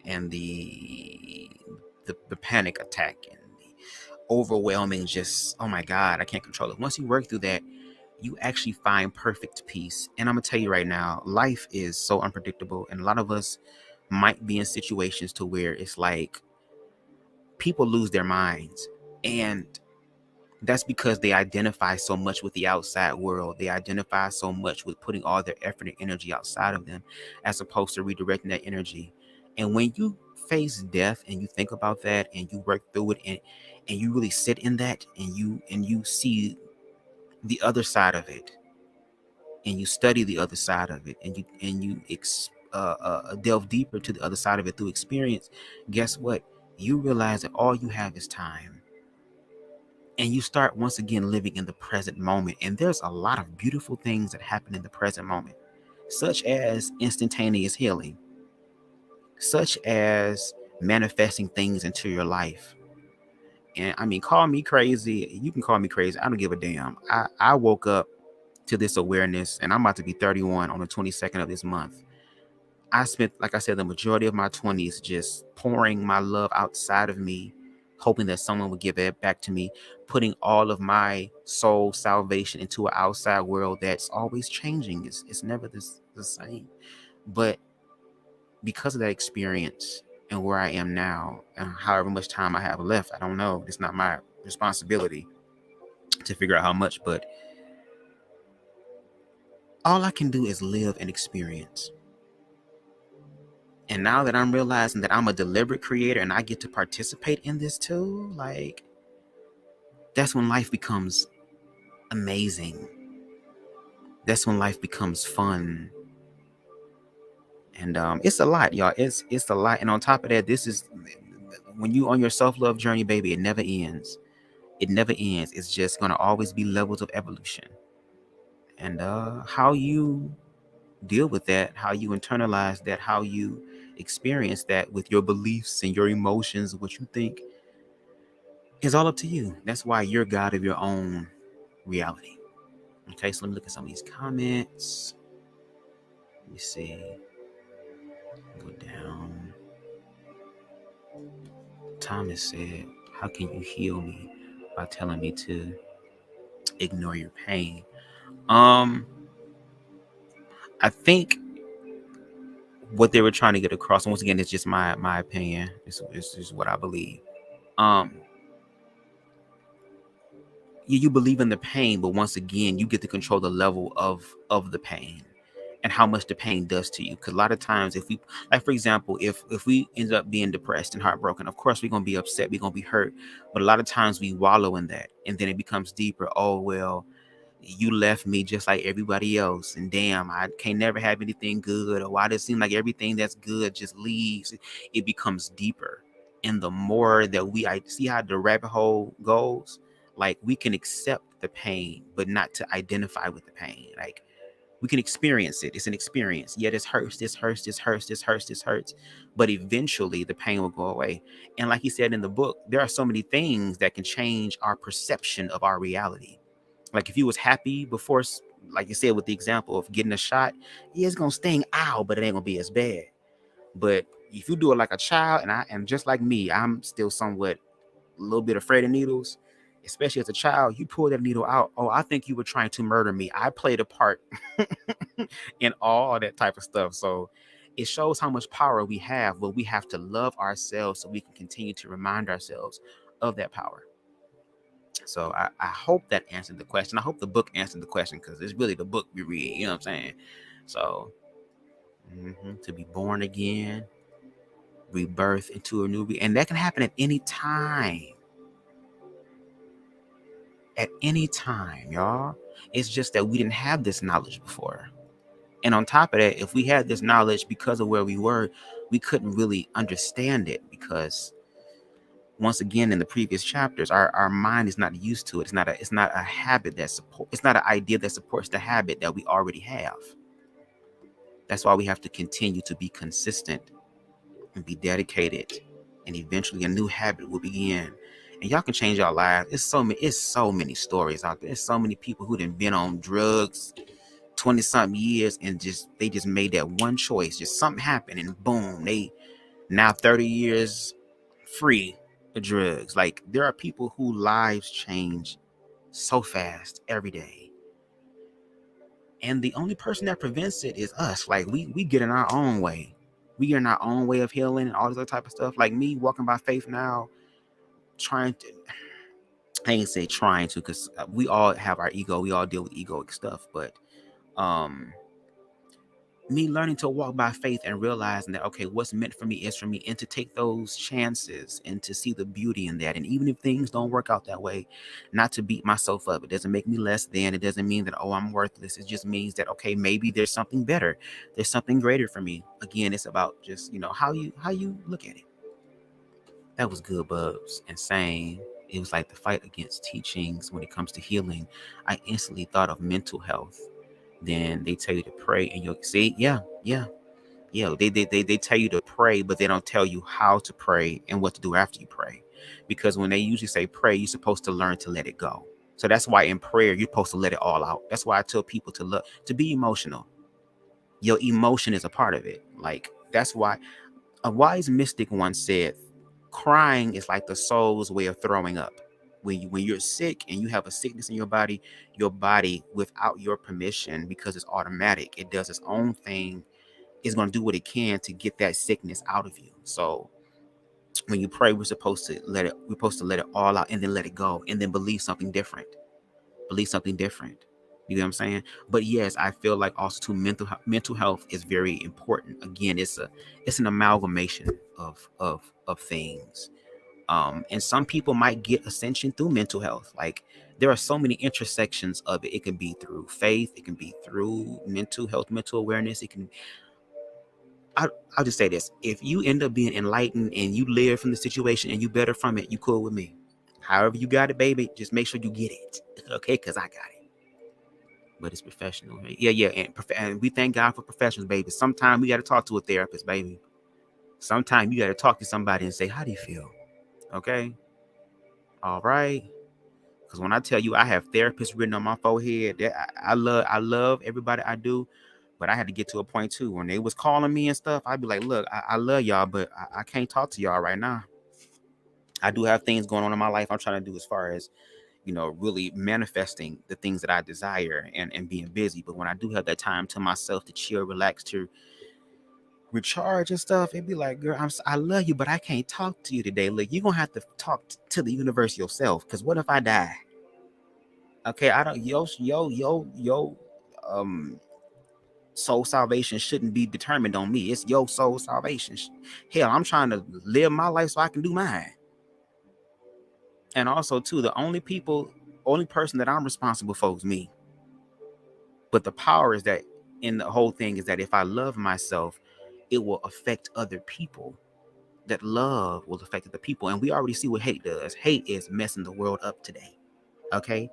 and the panic attack and the overwhelming, just, oh my God, I can't control it. Once you work through that, you actually find perfect peace. And I'm gonna tell you right now, life is so unpredictable, and a lot of us might be in situations to where it's like people lose their minds, and that's because they identify so much with the outside world. They identify so much with putting all their effort and energy outside of them, as opposed to redirecting that energy. And when you face death and you think about that and you work through it, and you really sit in that, and you see the other side of it, and you study the other side of it, and you delve deeper to the other side of it through experience, guess what? You realize that all you have is time. And you start once again living in the present moment. And there's a lot of beautiful things that happen in the present moment, such as instantaneous healing, such as manifesting things into your life. And I mean, call me crazy. You can call me crazy. I don't give a damn. I woke up to this awareness, and I'm about to be 31 on the 22nd of this month. I spent, like I said, the majority of my 20s just pouring my love outside of me, hoping that someone would give it back to me, putting all of my soul salvation into an outside world that's always changing. It's never the same. But because of that experience and where I am now, and however much time I have left, I don't know. It's not my responsibility to figure out how much, but all I can do is live and experience. And now that I'm realizing that I'm a deliberate creator and I get to participate in this too, like, that's when life becomes amazing. That's when life becomes fun. And it's a lot, y'all. It's a lot. And on top of that, this is when you on your self-love journey, baby, it never ends. It never ends. It's just gonna always be levels of evolution. And how you deal with that, how you internalize that, how you experience that with your beliefs and your emotions, what you think, is all up to you. That's why you're God of your own reality. Okay, so let me look at some of these comments. Let me see. Go down. Thomas said, how can you heal me by telling me to ignore your pain? I think what they were trying to get across, and once again, it's just my opinion. It's just what I believe. You believe in the pain, but once again, you get to control the level of the pain and how much the pain does to you. Because a lot of times, if we, like, for example, if we end up being depressed and heartbroken, of course we're gonna be upset, we're gonna be hurt. But a lot of times we wallow in that, and then it becomes deeper. Oh well, you left me just like everybody else, and damn, I can't never have anything good, or why does it seem like everything that's good just leaves? It becomes deeper. And the more that I see how the rabbit hole goes, like, we can accept the pain but not to identify with the pain. Like, we can experience it. It's an experience. Yeah, this hurts, this hurts, this hurts, this hurts, this hurts, but eventually the pain will go away. And like he said in the book, there are so many things that can change our perception of our reality. Like, if you was happy before, like you said with the example of getting a shot, yeah, it's gonna sting, ow, but it ain't gonna be as bad. But if you do it like a child, and I am just like me, I'm still somewhat a little bit afraid of needles, especially as a child. You pull that needle out, oh, I think you were trying to murder me. I played a part in all that type of stuff. So it shows how much power we have, but we have to love ourselves so we can continue to remind ourselves of that power. So I hope that answered the question. I hope the book answered the question, because it's really the book we read. You know what I'm saying? So to be born again, rebirth into a new, and that can happen at any time. At any time, y'all. It's just that we didn't have this knowledge before. And on top of that, if we had this knowledge because of where we were, we couldn't really understand it, because once again, in the previous chapters, our mind is not used to it. It's not a habit that support. It's not an idea that supports the habit that we already have. That's why we have to continue to be consistent and be dedicated, and eventually a new habit will begin. And y'all can change your lives. It's so many stories out there. There's so many people who done been on drugs 20 something years and they just made that one choice. Just something happened and boom, they now 30 years free of drugs. Like, there are people whose lives change so fast every day. And the only person that prevents it is us. Like, we get in our own way. We get in our own way of healing and all this other type of stuff. Like me walking by faith now, trying to, I ain't say trying to, because we all have our ego. We all deal with egoic stuff. But me learning to walk by faith and realizing that, okay, what's meant for me is for me, and to take those chances and to see the beauty in that. And even if things don't work out that way, not to beat myself up. It doesn't make me less than. It doesn't mean that, oh, I'm worthless. It just means that, okay, maybe there's something better. There's something greater for me. Again, it's about just, how you look at it. That was good, Bubs. And saying it was like the fight against teachings when it comes to healing. I instantly thought of mental health. Then they tell you to pray, and you'll see, yeah. They tell you to pray, but they don't tell you how to pray and what to do after you pray. Because when they usually say pray, you're supposed to learn to let it go. So that's why in prayer, you're supposed to let it all out. That's why I tell people to be emotional. Your emotion is a part of it. Like, that's why a wise mystic once said, crying is like the soul's way of throwing up. When you're sick and you have a sickness in your body, without your permission, because it's automatic, it does its own thing, is going to do what it can to get that sickness out of you. So when you pray, we're supposed to let it all out, and then let it go, and then believe something different. You know what I'm saying? But yes, I feel like also too, mental health is very important. Again, it's an amalgamation of things. And some people might get ascension through mental health. Like, there are so many intersections of it. It can be through faith. It can be through mental health, mental awareness. I'll just say this. If you end up being enlightened and you live from the situation and you better from it, you cool with me. However you got it, baby, just make sure you get it. Okay? Because I got it. But it's professional. Right? Yeah. And we thank God for professionals, baby. Sometimes we got to talk to a therapist, baby. Sometimes you got to talk to somebody and say, how do you feel? Okay? All right? Because when I tell you I have therapists written on my forehead, that I love everybody I do. But I had to get to a point too. When they was calling me and stuff, I'd be like, look, I love y'all, but I can't talk to y'all right now. I do have things going on in my life I'm trying to do as far as, really manifesting the things that I desire and being busy. But when I do have that time to myself to chill, relax, to recharge and stuff, it'd be like, girl, I love you, but I can't talk to you today. Look, you're going to have to talk to the universe yourself. Because what if I die? Okay, I don't, soul salvation shouldn't be determined on me. It's your soul salvation. Hell, I'm trying to live my life so I can do mine. And also, too, the only person that I'm responsible for is me. But the power is that in the whole thing is that if I love myself, it will affect other people. That love will affect the people. And we already see what hate does. Hate is messing the world up today. Okay?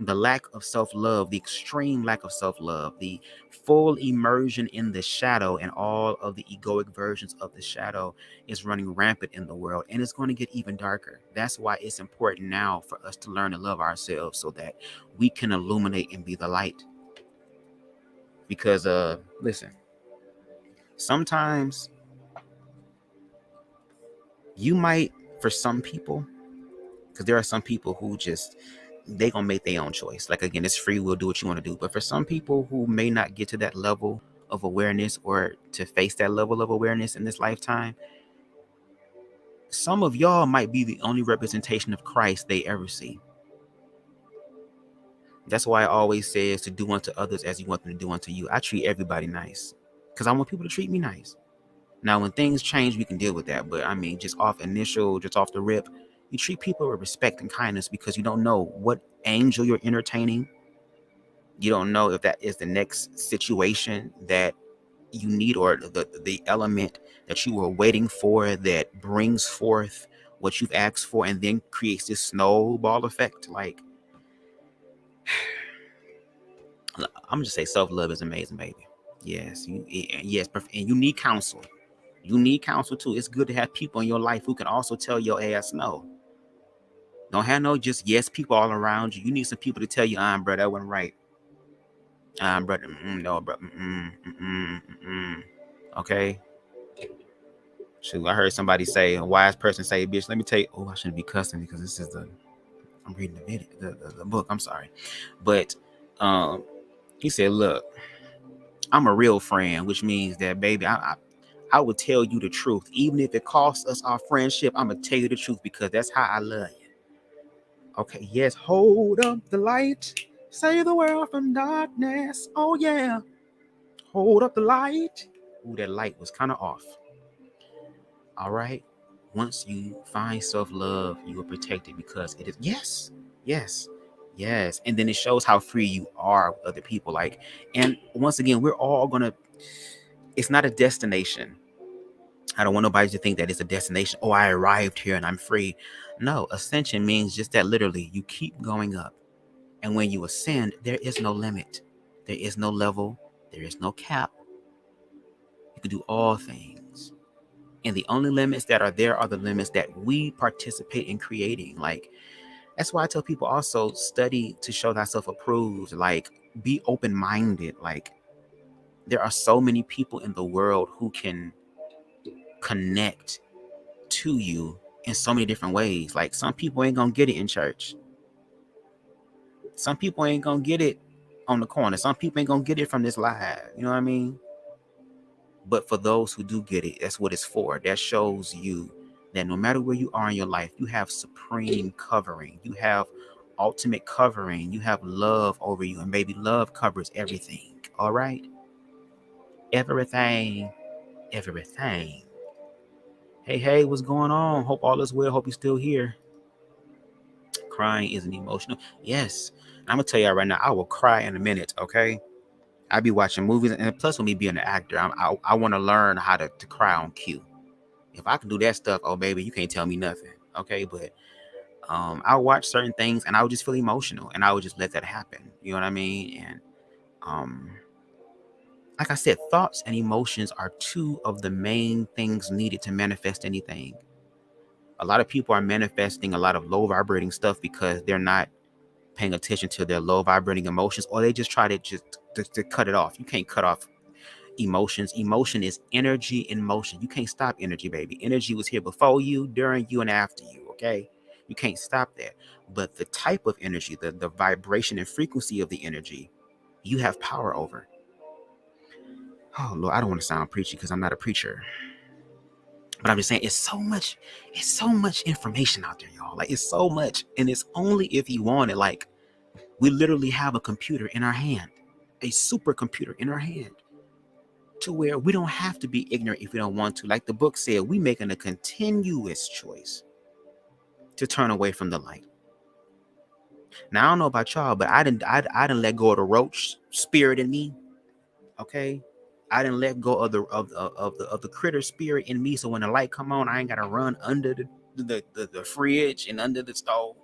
The lack of self-love, the extreme lack of self-love, the full immersion in the shadow and all of the egoic versions of the shadow is running rampant in the world, and it's going to get even darker. That's why it's important now for us to learn to love ourselves so that we can illuminate and be the light. Because listen, sometimes you might, for some people, because there are some people who just, they gonna make their own choice. Like, again, it's free will, do what you want to do. But for some people who may not get to that level of awareness or to face that level of awareness in this lifetime, some of y'all might be the only representation of Christ they ever see. That's why I always says to do unto others as you want them to do unto you. I treat everybody nice because I want people to treat me nice. Now, when things change, we can deal with that. But I mean, just off the rip, you treat people with respect and kindness, because you don't know what angel you're entertaining. You don't know if that is the next situation that you need, or the element that you were waiting for that brings forth what you've asked for and then creates this snowball effect. Like, I'm just say self-love is amazing, baby. Yes, and you need counsel. You need counsel too. It's good to have people in your life who can also tell your ass no. Don't have no just yes people all around you. You need some people to tell you, bro, that wasn't right. Bro, no, bro, okay. Shoot, I heard somebody say, a wise person say, bitch, let me tell you. Oh, I shouldn't be cussing because this is I'm reading the video, the book. I'm sorry. But he said, look, I'm a real friend, which means that, baby, I would tell you the truth. Even if it costs us our friendship, I'm going to tell you the truth because that's how I love you. Okay, yes, hold up the light. Save the world from darkness. Oh, yeah. Hold up the light. Ooh, that light was kind of off. All right. Once you find self-love, you will protect it because it is, yes. And then it shows how free you are with other people. Like, and once again, we're all going to, it's not a destination. I don't want nobody to think that it's a destination. Oh, I arrived here and I'm free. No, ascension means just that literally you keep going up. And when you ascend, there is no limit. There is no level. There is no cap. You can do all things. And the only limits that are there are the limits that we participate in creating. Like, that's why I tell people also study to show thyself approved. Like, be open-minded. Like, there are so many people in the world who can connect to you in so many different ways. Like, some people ain't gonna get it in church. Some people ain't gonna get it on the corner. Some people ain't gonna get it from this live. You know what I mean? But for those who do get it, that's what it's for. That shows you that no matter where you are in your life, you have supreme covering. You have ultimate covering. You have love over you. And baby, love covers everything. All right? Everything. Everything. Hey, what's going on? Hope all is well. Hope you're still here. Crying isn't emotional. Yes. I'm going to tell y'all right now, I will cry in a minute, okay? I be watching movies, and plus with me being an actor, I want to learn how to cry on cue. If I can do that stuff, oh baby, you can't tell me nothing, okay? But I'll watch certain things, and I would just feel emotional, and I would just let that happen. You know what I mean? And like I said, thoughts and emotions are two of the main things needed to manifest anything. A lot of people are manifesting a lot of low vibrating stuff because they're not paying attention to their low vibrating emotions, or they just try to to cut it off. You can't cut off emotions. Emotion is energy in motion. You can't stop energy, baby. Energy was here before you, during you, and after you, okay? You can't stop that. But the type of energy, the vibration and frequency of the energy, you have power over. Oh Lord, I don't want to sound preachy because I'm not a preacher. But I'm just saying it's so much information out there, y'all. Like, it's so much. And it's only if you want it. Like, we literally have a computer in our hand, a supercomputer in our hand, to where we don't have to be ignorant if we don't want to. Like the book said, we making a continuous choice to turn away from the light. Now, I don't know about y'all, but I didn't let go of the roach spirit in me. Okay, I didn't let go of the critter spirit in me. So when the light come on, I ain't gotta run under the fridge and under the stove.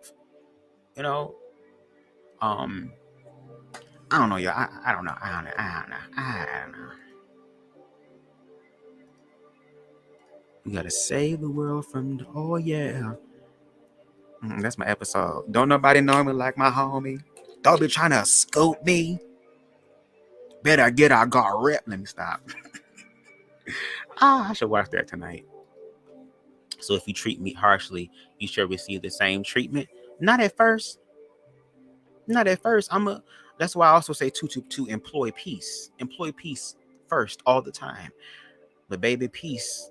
You know, I don't know, y'all. I don't know. I don't know. We gotta save the world from. Oh yeah. That's my episode. Don't nobody know me like my homie. Don't be trying to scoop me. Better get our guard rep. Let me stop. I should watch that tonight. So if you treat me harshly, you should receive the same treatment. Not at first. Not at first. That's why I also say to employ peace. Employ peace first all the time. But baby, peace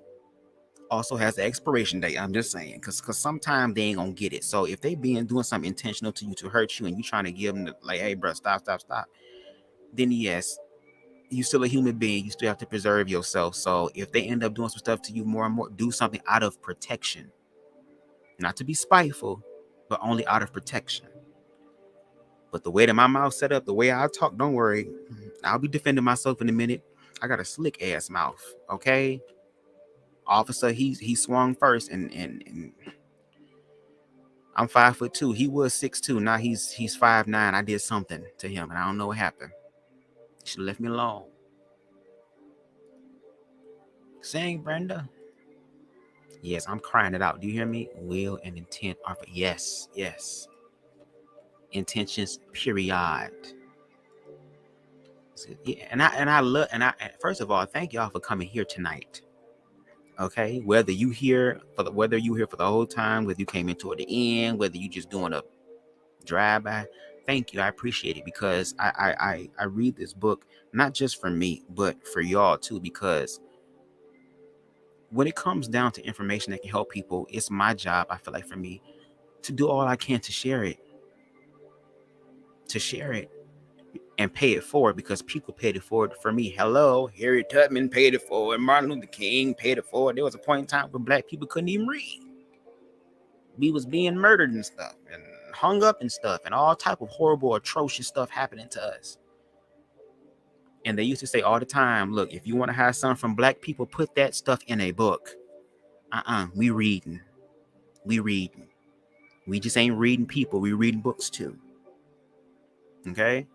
also has the expiration date. I'm just saying, because sometimes they ain't gonna get it. So if they doing something intentional to you to hurt you, and you trying to give them like, hey bro, stop, then yes, you still a human being. You still have to preserve yourself. So if they end up doing some stuff to you more and more, do something out of protection, not to be spiteful, but only out of protection. But the way that my mouth set up, the way I talk, don't worry, I'll be defending myself in a minute. I got a slick ass mouth, okay? Officer, he swung first, and I'm 5'2". He was 6'2". Now he's 5'9". I did something to him, and I don't know what happened. He should have left me alone. Sing, Brenda. Yes, I'm crying it out. Do you hear me? Will and intent are yes, yes. Intentions, period. Yeah, and I love and first of all, thank y'all for coming here tonight. Okay, whether you here whether you here for the whole time, whether you came in toward the end, whether you just doing a drive by, thank you. I appreciate it because I read this book not just for me, but for y'all too. Because when it comes down to information that can help people, it's my job. I feel like for me to do all I can to share it, and pay it forward because people paid it forward for me. Hello, Harriet Tubman paid it forward. Martin Luther King paid it forward. There was a point in time where black people couldn't even read. We was being murdered and stuff and hung up and stuff and all type of horrible, atrocious stuff happening to us. And they used to say all the time, look, if you want to have something from black people, put that stuff in a book. We reading. We reading. We just ain't reading people. We reading books too. Okay?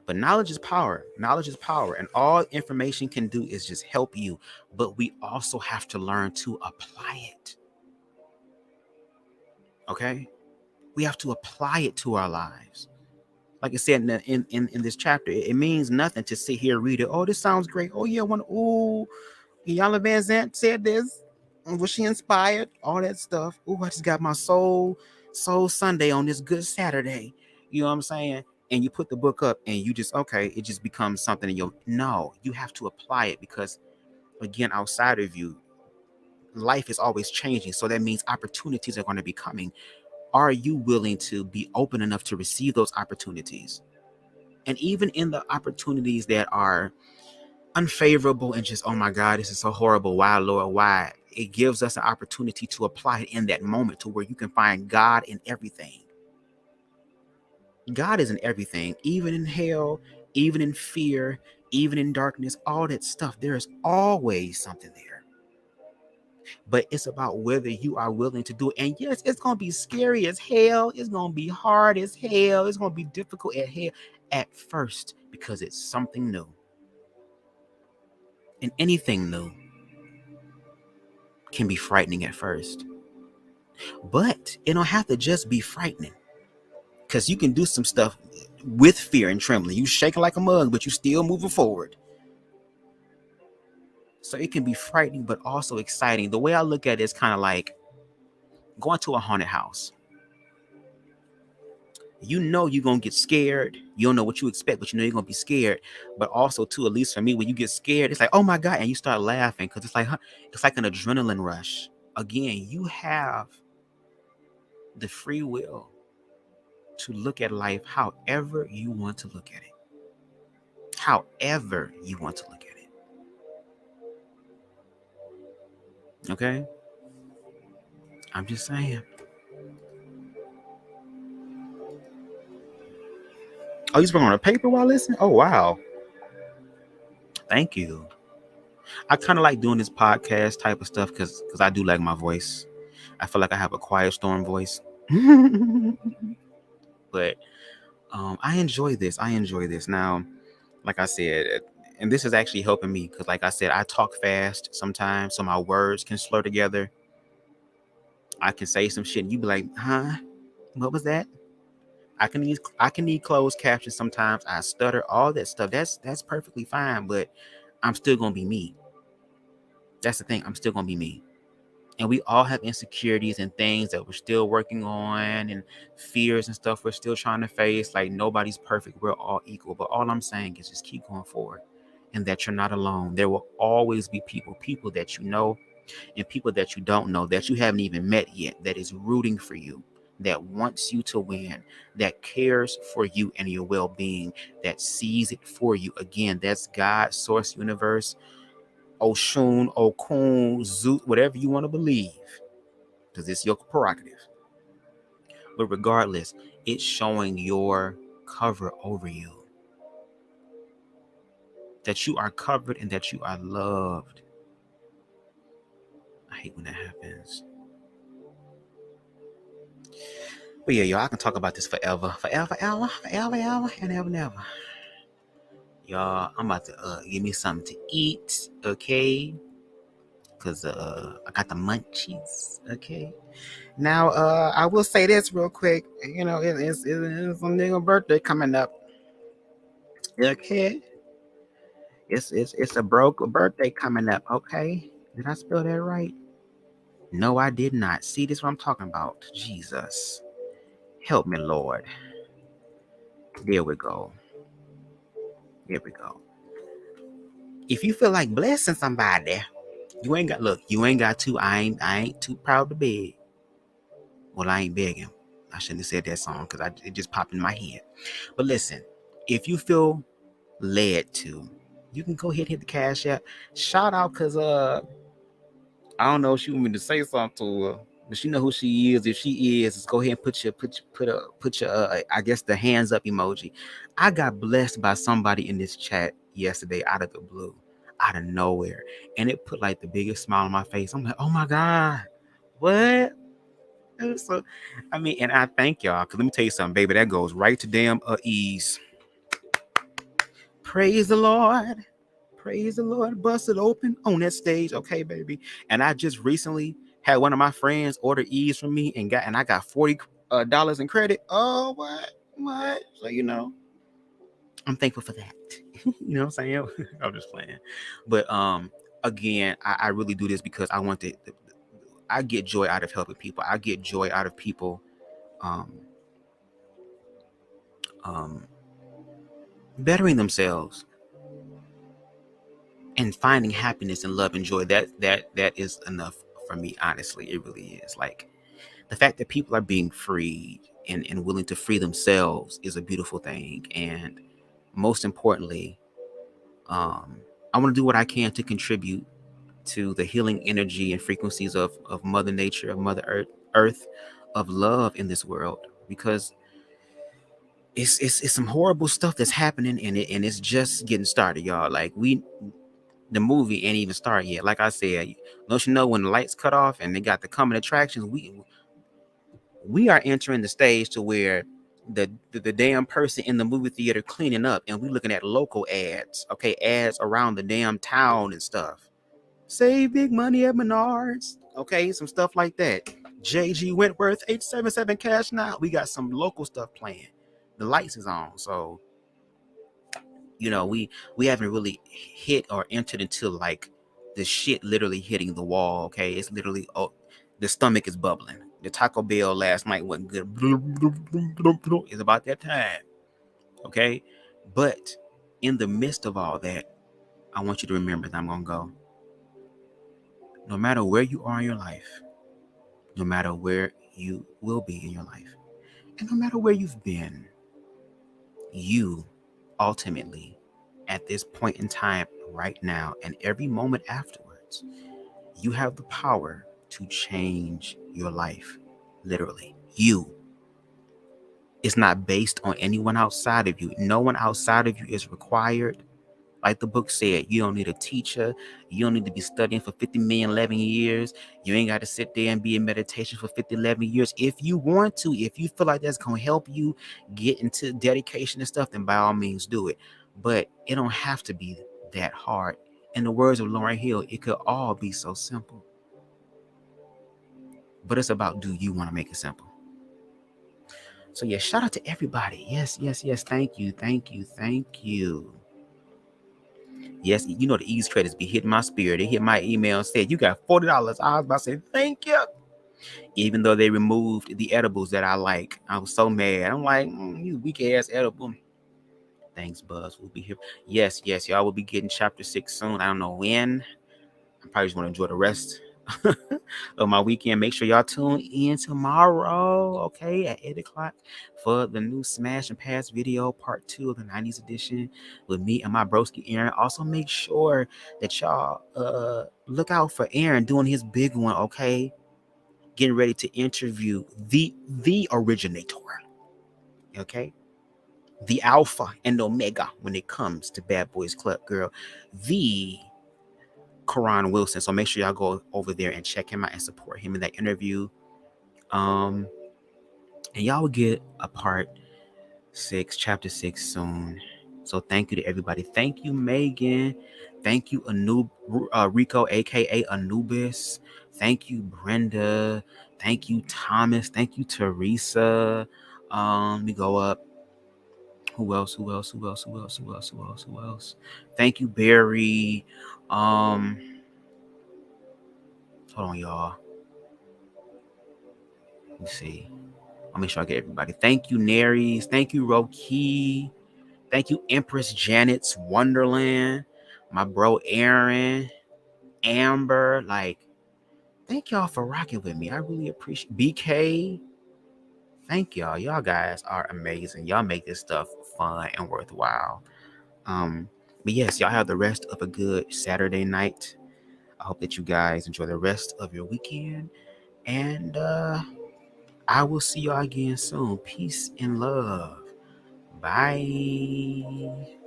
But knowledge is power. Knowledge is power. And all information can do is just help you. But we also have to learn to apply it. Okay? We have to apply it to our lives. Like I said in this chapter, it means nothing to sit here and read it. Oh, this sounds great. Oh, yeah, Iyanla Vanzant said this. Was she inspired? All that stuff. Oh, I just got my soul Sunday on this good Saturday. You know what I'm saying? And you put the book up and you just, okay, it just becomes something in your, no, you have to apply it because, again, outside of you, life is always changing. So that means opportunities are going to be coming. Are you willing to be open enough to receive those opportunities? And even in the opportunities that are unfavorable and just, oh my God, this is so horrible. Why, Lord, why? It gives us an opportunity to apply it in that moment to where you can find God in everything. God is in everything, even in hell, even in fear, even in darkness, all that stuff. There is always something there. But it's about whether you are willing to do it. And yes, it's going to be scary as hell. It's going to be hard as hell. It's going to be difficult as hell at first because it's something new. And anything new can be frightening at first. But it don't have to just be frightening. Because you can do some stuff with fear and trembling. You shaking like a mug, but you still moving forward. So it can be frightening, but also exciting. The way I look at it is kind of like going to a haunted house. You know you're going to get scared. You don't know what you expect, but you know you're going to be scared. But also, too, at least for me, when you get scared, it's like, oh, my God. And you start laughing because it's like an adrenaline rush. Again, you have the free will to look at life however you want to look at it. However you want to look at it. Okay? I'm just saying. Oh, you spoke on a paper while listening? Oh, wow. Thank you. I kind of like doing this podcast type of stuff because I do like my voice. I feel like I have a quiet storm voice. But I enjoy this. Now, like I said, and this is actually helping me because, like I said, I talk fast sometimes, so my words can slur together. I can say some shit and you be like, huh? What was that? I can need closed captions sometimes. I stutter, all that stuff. That's perfectly fine, but I'm still gonna be me. That's the thing. I'm still gonna be me. And we all have insecurities and things that we're still working on and fears and stuff we're still trying to face. Like nobody's perfect. We're all equal. But all I'm saying is just keep going forward and that you're not alone. There will always be people that you know and people that you don't know that you haven't even met yet that is rooting for you, that wants you to win, that cares for you and your well-being, that sees it for you. Again, that's God, Source, Universe, Oshun, Okun, Zoot, whatever you want to believe, because it's your prerogative. But regardless, it's showing your cover over you, that you are covered and that you are loved. I hate when that happens. But yeah, y'all, I can talk about this forever, and ever. Y'all, I'm about to give me something to eat, okay? because I got the munchies. Okay. Now, I will say this real quick. You know, it's a nigga birthday coming up. Okay. It's a broke birthday coming up. Okay. Did I spell that right? No, I did not. See, this is what I'm talking about. Jesus. Help me, Lord. There we go. There we go. If you feel like blessing somebody, you ain't got to. I ain't too proud to beg. Well, I ain't begging. I shouldn't have said that song because it just popped in my head. But listen, if you feel led to, you can go ahead and hit the Cash App. Shout out because I don't know if she want me to say something to her, but she know who she is. If she is, just go ahead and put your I guess the hands up emoji. I got blessed by somebody in this chat yesterday out of the blue, out of nowhere, and it put like the biggest smile on my face. I'm like, oh my God, what? So, I mean, and I thank y'all because let me tell you something, baby. That goes right to damn ease. Praise the Lord. Praise the Lord. Bust it open on that stage. Okay, baby. And I just recently had one of my friends order ease from me and I got $40 in credit. Oh, what? What? So, you know, I'm thankful for that. You know what I'm saying? I'm just playing. But again, I really do this because I want I get joy out of helping people. I get joy out of people um um bettering themselves and finding happiness and love and joy. That is enough for me, honestly. It really is. Like the fact that people are being freed and willing to free themselves is a beautiful thing. And most importantly, I want to do what I can to contribute to the healing energy and frequencies of Mother Nature, of Mother Earth, of love in this world, because it's some horrible stuff that's happening and it's just getting started, y'all. Like the movie ain't even started yet. Like I said, don't you know when the lights cut off and they got the coming attractions, we are entering the stage to where the damn person in the movie theater cleaning up and we looking at local ads, okay, ads around the damn town and stuff. Save big money at Menards, okay, some stuff like that. JG Wentworth 877 cash now. We got some local stuff playing. The lights is on, so you know we haven't really hit or entered into like the shit literally hitting the wall. Okay, it's literally, oh, the stomach is bubbling. The Taco Bell last night wasn't good. It's about that time. Okay, but in the midst of all that, I want you to remember that I'm gonna go. No matter where you are in your life, no matter where you will be in your life, and no matter where you've been, you ultimately, at this point in time, right now, and every moment afterwards, you have the power to change your life. Literally, you. It's not based on anyone outside of you. No one outside of you is required. Like the book said, you don't need a teacher. You don't need to be studying for 50 million, 11 years. You ain't got to sit there and be in meditation for 50, 11 years. If you want to, if you feel like that's going to help you get into dedication and stuff, then by all means do it. But it don't have to be that hard. In the words of Lauryn Hill, it could all be so simple. But it's about, do you want to make it simple? So yeah, shout out to everybody. Yes, yes, yes. Thank you, thank you, thank you. Yes, you know the ease credits be hitting my spirit. They hit my email and said, you got $40. I was about to say, thank you. Even though they removed the edibles that I like. I was so mad. I'm like, you weak ass edible. Thanks, Buzz. We'll be here. Yes, yes, y'all will be getting chapter 6 soon. I don't know when. I probably just want to enjoy the rest of my weekend. Make sure y'all tune in tomorrow, okay, at 8 o'clock for the new Smash and Pass video, part 2 of the 90s edition with me and my broski Aaron. Also, make sure that y'all look out for Aaron doing his big one, okay? Getting ready to interview the originator, okay? The alpha and omega when it comes to Bad Boys Club, girl. The Karan Wilson. So make sure y'all go over there and check him out and support him in that interview. And y'all will get a part 6, chapter 6 soon. So thank you to everybody. Thank you, Megan. Thank you, Rico, aka Anubis. Thank you, Brenda. Thank you, Thomas. Thank you, Teresa. We go up. Who else? Who else? Who else? Who else? Who else? Who else? Who else? Thank you, Barry. Hold on, y'all. Let me see. I'll make sure I get everybody. Thank you, Naries. Thank you, Roki. Thank you, Empress Janet's Wonderland. My bro Aaron, Amber. Like, thank y'all for rocking with me. I really appreciate BK. Thank y'all. Y'all guys are amazing. Y'all make this stuff fun and worthwhile. But yes, y'all have the rest of a good Saturday night. I hope that you guys enjoy the rest of your weekend. And I will see y'all again soon. Peace and love. Bye.